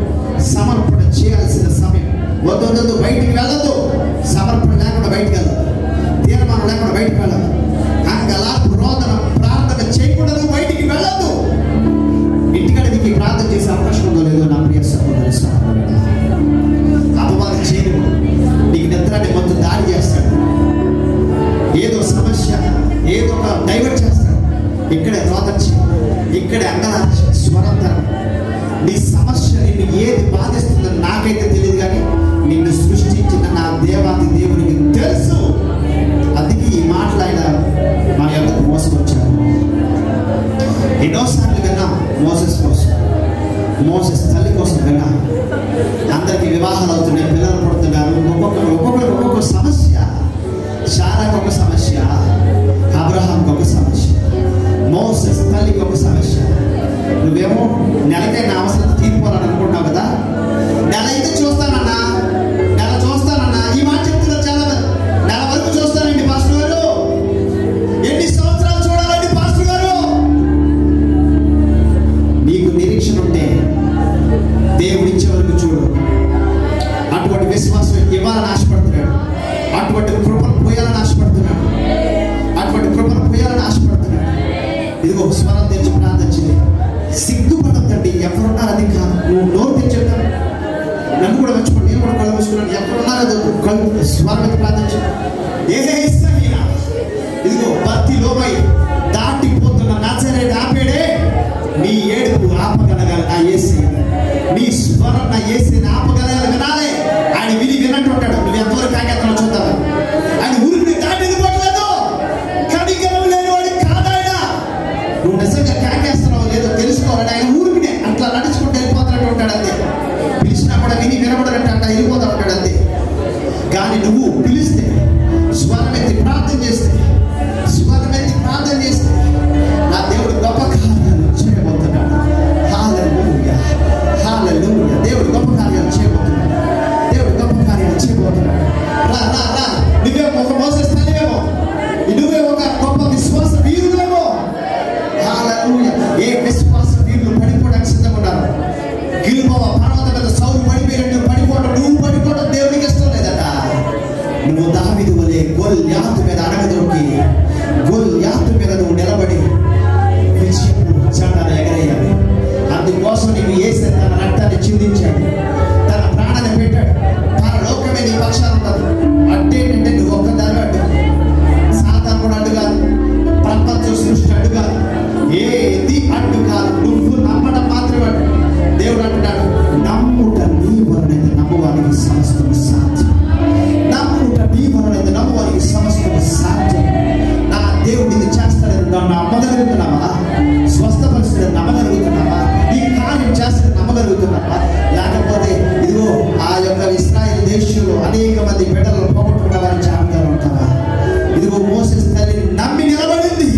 Speaker 1: సమర్పణ చేయాల్సిన సమయం. వద్దు బయటికి వెళ్ళదు. సమర్పణ లేకుండా బయటికి వెళ్ళదు, తీర్మానం లేకుండా బయటికి వెళ్ళదు, అంగలాపు రోదన ప్రార్థన చేయకుండా బయటికి వెళ్ళదు. ఇంటికాడ నీకు ప్రార్థన చేసే అవకాశం ఉందో లేదో నా ప్రియ సహోదరి సహోదరుడా, అపవాదం చేయను. నీకు నిద్రాన్ని మొత్తం దాడి చేస్తాడు, ఏదో సమస్య ఏదో ఒక డైవర్ట్ చేస్తాడు. ఇక్కడే రోదర్చి, ఇక్కడే అంగలార్చి, స్వరంతరం. నీ సమస్య నిన్ను ఏది బాధిస్తుందని నాకైతే తెలియదు, కానీ నిన్ను సృష్టించిన నా దేవాది దేవునికి తెలుసు. అందుకే ఈ మాటలైన మా యొక్క మోసకొచ్చారు. ఎన్నోసార్లు విన్నాం మోసెస్ కోసం, మోసెస్ తల్లి కోసం విన్నాం. అందరికి వివాహాలు అవుతున్నాయి, పిల్లలు పడుతున్నారు. ఒక్కొక్క సమస్య. శారాకు ఒక సమస్య, అబ్రహాంకి ఒక సమస్య, మోసెస్ తల్లికి ఒక సమస్య. నువ్వేమో నెలకే నా అవసరం తీర్పోవాలని అనుకుంటున్నావు కదా. నెల అయితే చూస్తానన్నా, ఈ మాట చెప్తున్నారు చాలా మంది. నెల వరకు చూస్తానండి పాస్టర్ గారు. ఎన్ని సంవత్సరాలు చూడాలండి పాస్టర్ గారు? నీకు నిరీక్షణ ఉంటే దేవుడు ఇచ్చే వరకు చూడు. అటువంటి విశ్వాసం ఇవ్వాలని ఆశపడుతున్నాడు, అటువంటి కృపను పోయాలని ఆశపడుతున్నాడు, ఇదిగో స్వరం తెచ్చి ప్రార్థించింది. సిగ్గుపడద్దండి, ఎవరున్నారు అది కాదు. నువ్వు నోరు తెచ్చేస్తాను, నన్ను కూడా మర్చిపోండి, నేను కూడా కళ్ళు మూసుకున్నాను. ఎవరున్నారు అది కళ్ళు స్వరం ఎత్తి ప్రార్థించు. ఇదిగో భక్తి లోపై దాటిపోతున్న నజరేయుడు ఆపేడే. నీ ఏడుపు ఆపగలగాలి నా యేసయ్య, నీ స్వరం నా యేసయ్యని ఆపగలగాలి. వినాలి, ఆయన విన్నట్టు ఉంటాడు. నువ్వు ఎంతవరకు కాకెత్తలో చూద్దామని ఆయన ఊరిని దాటి వెళ్ళిపోవట్లేదు. కనికరం లేని వాడి కాదాయన. నువ్వు నిజంగా కాకేస్తున్నావు లేదో తెలుసుకోవాలని ఆయన ఊరికినే అట్లా నడుచుకుంటూ వెళ్ళిపోతున్నట్టు ఉంటాడు. అంతే, పిలిచినా కూడా వినబడనట్టు అట్లా వెళ్ళిపోతా ఉంటాడు. అంతే. కానీ నువ్వు పిలిస్తే, స్వరం ఎత్తి ప్రార్థన చేస్తే నా దేవుడు గొప్ప కార్యాలు చేయబోతున్నాడు. హల్లెలూయా, హల్లెలూయా. దేవుడు గొప్ప కార్యాలు చేయబోతున్నాడు. రా. నువ్వే ఒక మోసెస్ తల్లివేమో, నువ్వే ఒక గొప్ప విశ్వాస వీరులేమో. హల్లెలూయా. ఏ విశ్వాస వీరులు పడిపోవడానికి సిద్ధంగా ఉన్నారు. గిల్బోవ పర్వతం మీద సౌలు పడిపోయినట్టు నువ్వు పడిపోవడం దేవుడికి ఇష్టం లేదట. నువ్వు దావీదు వలె గొల్యాతు మీద అడగదొక్కి, గొల్యాతు మీద నువ్వు నిలబడి విజయపు జెండాను ఎగరేయాలి. అందుకోసం నీకు యేసు తన రక్తాన్ని చిందించాడు, తన ప్రాణాన్ని పెట్టాడు. పరలోకమే నీ పక్షాన ఉండదు. అడ్డేంటంటే నువ్వు ఒక్కదాని అడ్డు, సాతాను కూడా అడ్డు కాదు, ప్రపంచ సృష్టి అడ్డు కాదు, ఏది అడ్డు కాదు. నువ్వు నమ్మడం మాత్రమే అడ్డు. దేవుడు అంటున్నాడు, నమ్ముట నీ వలనైతే నమ్మవానికి సమస్తము సాధ్యం. నమ్ముట నీ వలనైతే నమ్మవానికి సమస్తము సాధ్యం. నా దేవుడు ఇది చేస్తాడని నమ్మగలుగుతున్నావా? స్వస్థపరుస్తాడని నమ్మగలుగుతున్నావా? ఈ కార్యం చేస్తాడని నమ్మగలుగుతున్నావా? లేకపోతే ఇదిగో ఆ యొక్క ఇశ్రాయేలు దేశంలో అనేక మంది బిడ్డలు పోగొట్టుకున్న వారి జాబితాలో ఉంటావా? ఇదిగో మోసెస్ తల్లి నమ్మి నిలబడింది,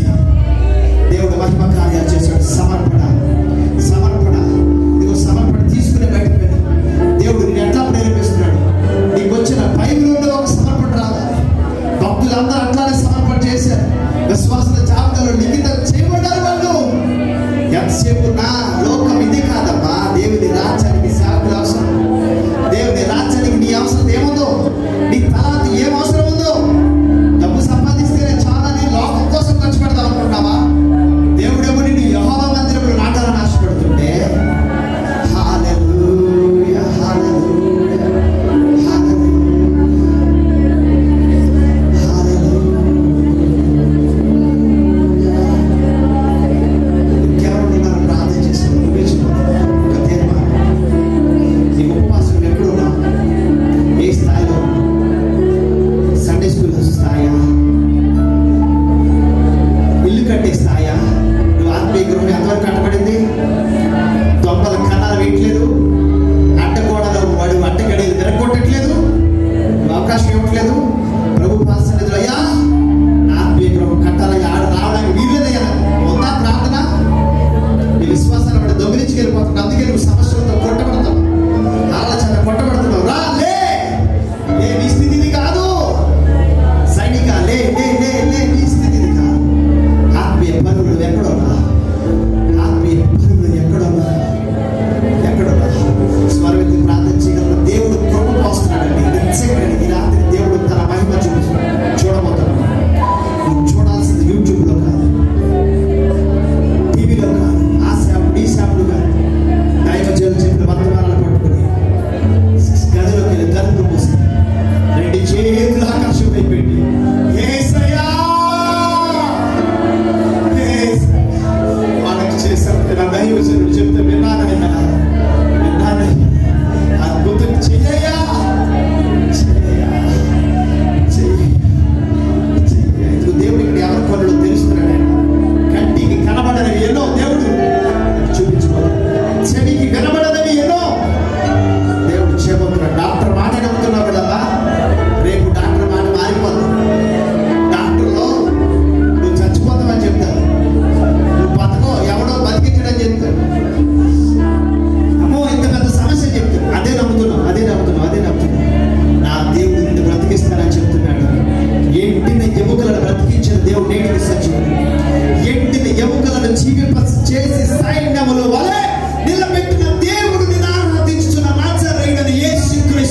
Speaker 1: దేవుడు మహిమ కార్యాలు చేశాడు. సమర్పణ. ఇదిగో సమర్పణ తీసుకునే బయటకు వెళ్ళి దేవుడు నేను ఎట్లా ప్రేరేపిస్తున్నాడు? నీకు వచ్చిన బైబిల్లో ఒక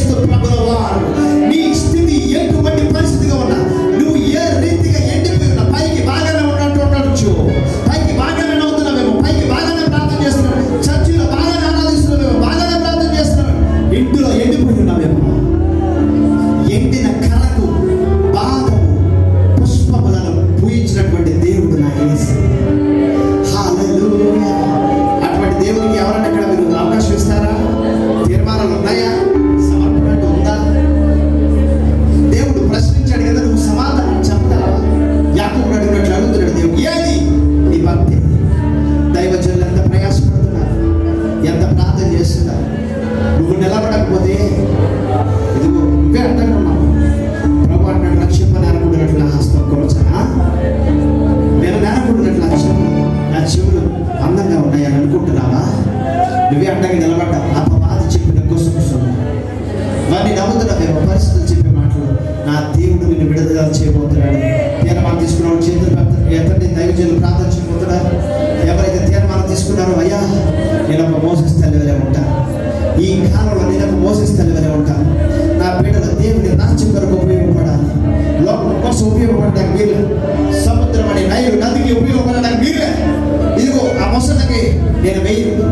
Speaker 1: యేసుక్రీస్తు ప్రభుల వారు నీ స్థితి ఎటువంటి పరిస్థితిగా ఉన్నా, నువ్వు ఏ రీతిగా ఎండిపోయి ఉన్నా, పైకి బాగానే ఉన్నట్టు ఉండొచ్చు, పైకి బాగానే నవ్వుతున్నావేమో, పైకి బాగానే ప్రార్థన చేస్తున్నావు, చర్చిలో బాగానే ఆరాధిస్తున్నావేమో, బాగానే ప్రార్థన చేస్తున్నావు, ఇంటిలో ఎండిపోయి ఉన్నావేమో. ఎండిన కళకు బాధము పుష్పములను పూయించినటువంటి దేవుడు నా యేసు. హల్లెలూయా. అటువంటి దేవునికి ఎవరైనా ఇక్కడ మీరు అవకాశం ఇస్తారా? తీర్మానాలు ఉన్నాయా? సమర్పణ ఉందా? దేవుడు ప్రశ్నించాడు కదా, నువ్వు సమాధానం చెప్పగలవా? యాకోబు అడిగినట్లు అడుగుతున్నాడు దేవుడు, ఏది నీ భక్తి? దైవజనులు ఎంత ప్రయాసపడుతున్నారు, ఎంత ప్రార్థన చేస్తున్నారు. నువ్వు నిలబడకపోతే ఇదిగో నువ్వే అంటున్నావు, ప్రభు అంటాడు రక్షింపని అనుకుంటున్నట్లు నా హస్తం కోల్చనా, నేను నేననుకుంటున్నట్లు నా చెవులు అందంగా ఉన్నాయని అనుకుంటున్నావా? నువ్వే అడ్డంగా నిలబడ్డా అపవాది చెప్పిన గుసగుసలు వాడిని నమ్ముతున్నావేమో. పరిస్థితులు చెప్పే మాటలు నా దేవుడు నిన్ను విడుదల చేయబోతున్నాడు. తీర్మానం తీసుకున్నాడు, చేతులు ఎత్తండి. దైవజనులు ప్రార్థన చేయబోతున్నారు. ఎవరైతే తీర్మానం తీసుకున్నారో, అయ్యా నేను ఒక మోసెస్ తల్లివలే ఉంటాను, ఈ కాలంలో నేను ఒక మోసెస్ తల్లివలే ఉంటాను, నా బిడ్డలు దేవుని రాజ్యం కొరకు ఉపయోగపడాలి, లోకం కోసం ఉపయోగపడడానికి వీలు, సముద్రం అనే నైలు నదికి ఉపయోగపడడానికి వీలే. ఇదిగో ఆ మొసలికి నేను వేయను,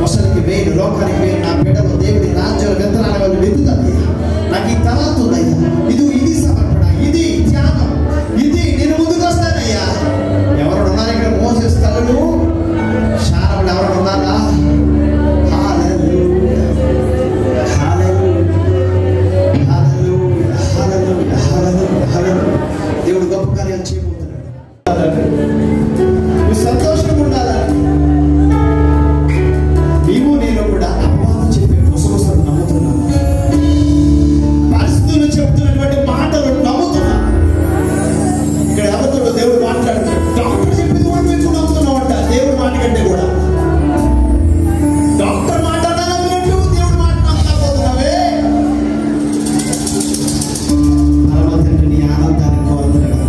Speaker 1: మొసలికి వేయను, లోకానికి వేయను. నా బిడ్డలు దేవుని రాజ్యాల విత్తనాల వాళ్ళు వెతుకుతుంది. నాకు ఈ తలాంత ఉందయ్యా, ఇది సమర్పణ, ఇది త్యాగం, ఇది నేను ముందుకు వస్తానయ్యా. ఎవరు ఉన్నారు ఇక్కడ మోసెస్ తల్లులు? శారములు ఎవరు ఉన్నారా? దేవుడు గొప్ప కార్యాలు చేయబోతున్నాడు. నువ్వు సంతోషంగా ఉండాలని నీవు నేను కూడా అపవాదం చెప్పే గుసగుసలు నమ్ముతున్నాను, పరిస్థితులు చెప్తున్నటువంటి మాటలు నమ్ముతున్నా. ఇక్కడ ఎవరితో దేవుడు మాట్లాడుతున్నాడు. డాక్టర్ చెప్పింది కూడా మేము నమ్ముతున్నావు అంట. దేవుడి మాట కంటే కూడా డాక్టర్ మాట్లాడాలి, దేవుడి మాట నమ్మకపోతున్నావే. తండ్రి నీ ఆనందాన్ని కోరుతున్నాడు,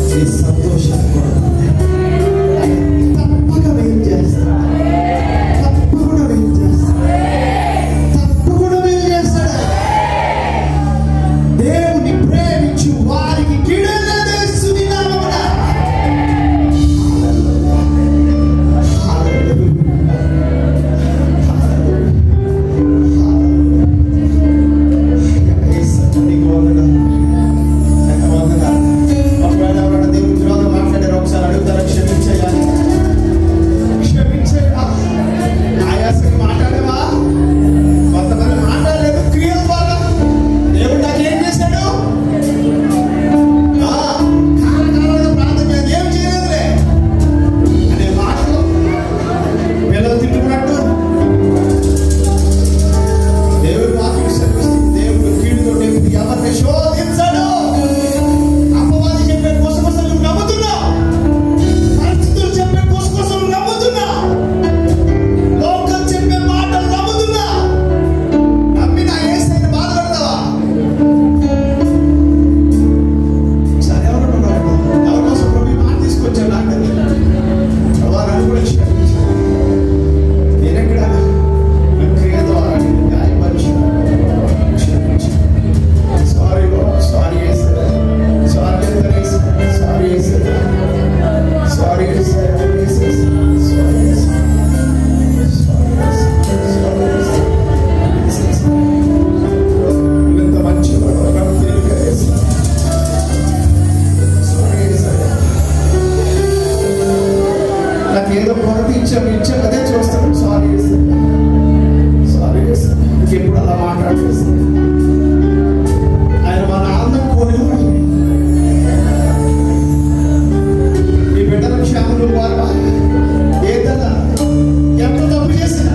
Speaker 1: నీ సంతోషాన్ని కోరుతున్నాడు. తప్పక వేయం చేస్తాడు, తప్పకుండా వేయం చేస్తాడు, తప్పకుండా వేయం చేస్తాడు. దేవుని ప్రేమించు వారికి కీడేసుని నామమున దేవుని విరోధం మాట్లాడారు, ఒకసారి అడుగుతారా? క్షమించేయాలి, క్షమించేయా. ఆయాసకి మాట్లాడేవా? కొంతమంది మాట్లాడలేదు క్రియల ద్వారా. దేవుడు నాకేం చేశాడు? కాలకాలంలో ప్రార్థన చేయాలి, ఏం చేయలేదులే అనే మాటలు పిల్లలు తిట్టుకున్నట్టు దేవుడు వాక్యం శ్రమిస్తుంది. దేవుడు కీడుతో ఎవరిని శోధించడు. అపవాది చెప్పే గుసగుసలు నమ్ముతున్నావు, పరిస్థితులు చెప్పే గుసగుసలు నమ్ముతున్నావు, లోకం చెప్పే మాటలు నమ్ముతున్నావు. నమ్మి నా యేసుని బాధపడతావా? సరే, ఎవరు ఎవరి కోసం ప్రభు ఈ మాట తీసుకొచ్చావు? నాకు వారిని కూడా క్షమించాను. నేనెక్కడ నా క్రియ ద్వారా నేను గాయపరిచాను, క్షమించాను. సారీ లార్డ్, సారీ యేసయ్యా, సారీ యేసయ్యా, సారీ యేసయ్యా, సారీ యేసయ్యా, సారీ యేసయ్యా, సారీ యేసయ్యా, సారీ యేసయ్యా. నువ్వెంత మంచివాడు, నాకు తెలియక యేసయ్యా, సారీ యేసయ్యా. నాకేదో కొరత ఇచ్చావు, అదే చూస్తాను. సారీ యేసయ్యా, సారీ యేసయ్యా. ఎప్పుడు అలా మాట్లాడేస్తాను. ఆయన మన ఆనందం కోరినవాడు. నీ బిడ్డల క్షేమను కోరవా? ఏదన్నా ఎంత తప్పు చేసినా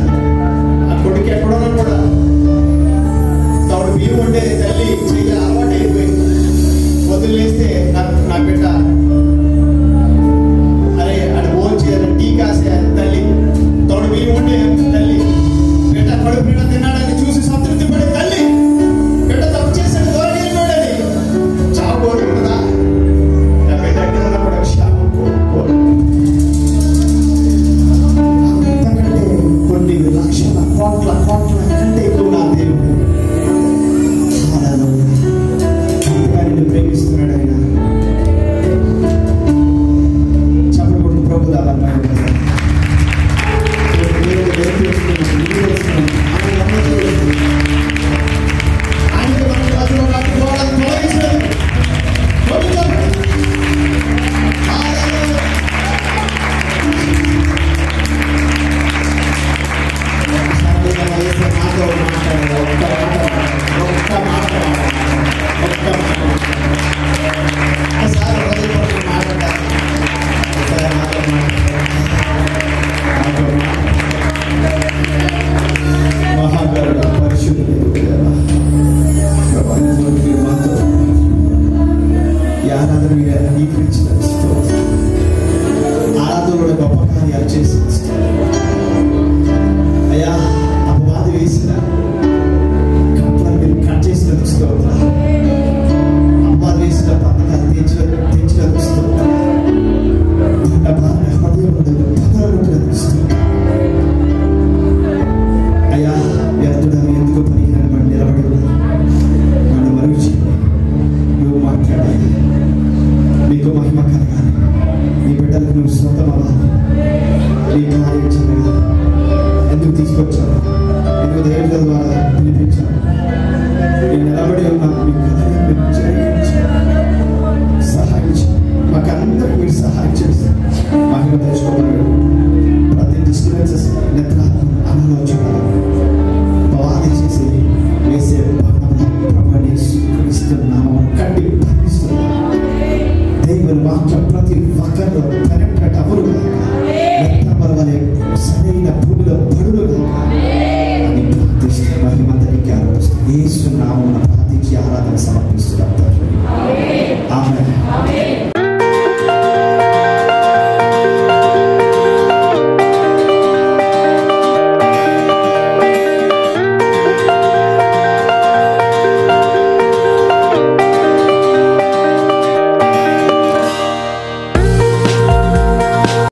Speaker 1: ఆ కొడుకు ఎక్కడున్నా కూడా తోడు బియ్యం ఉండే తల్లి చెయ్యి అలవాటు అయిపోయింది. వదిలేస్తే నా బిడ్డ అరే అది భోజనం చేయాలి, టీ కాసే తల్లి, తోడు బియ్యం ఉండే తల్లి, బిడ్డ కడుపు బిడ్డ తిన్నాడని చూసి సంతృప్తి పడే తల్లి, బిడ్డ తప్పు చేశాడు దూరం వెళ్ళిపోయాడని చావు కోరుకుంటుందా? నా బిడ్డ ఎక్కడ కూడా క్షేమం కోరు. మహిమ కలగాలి.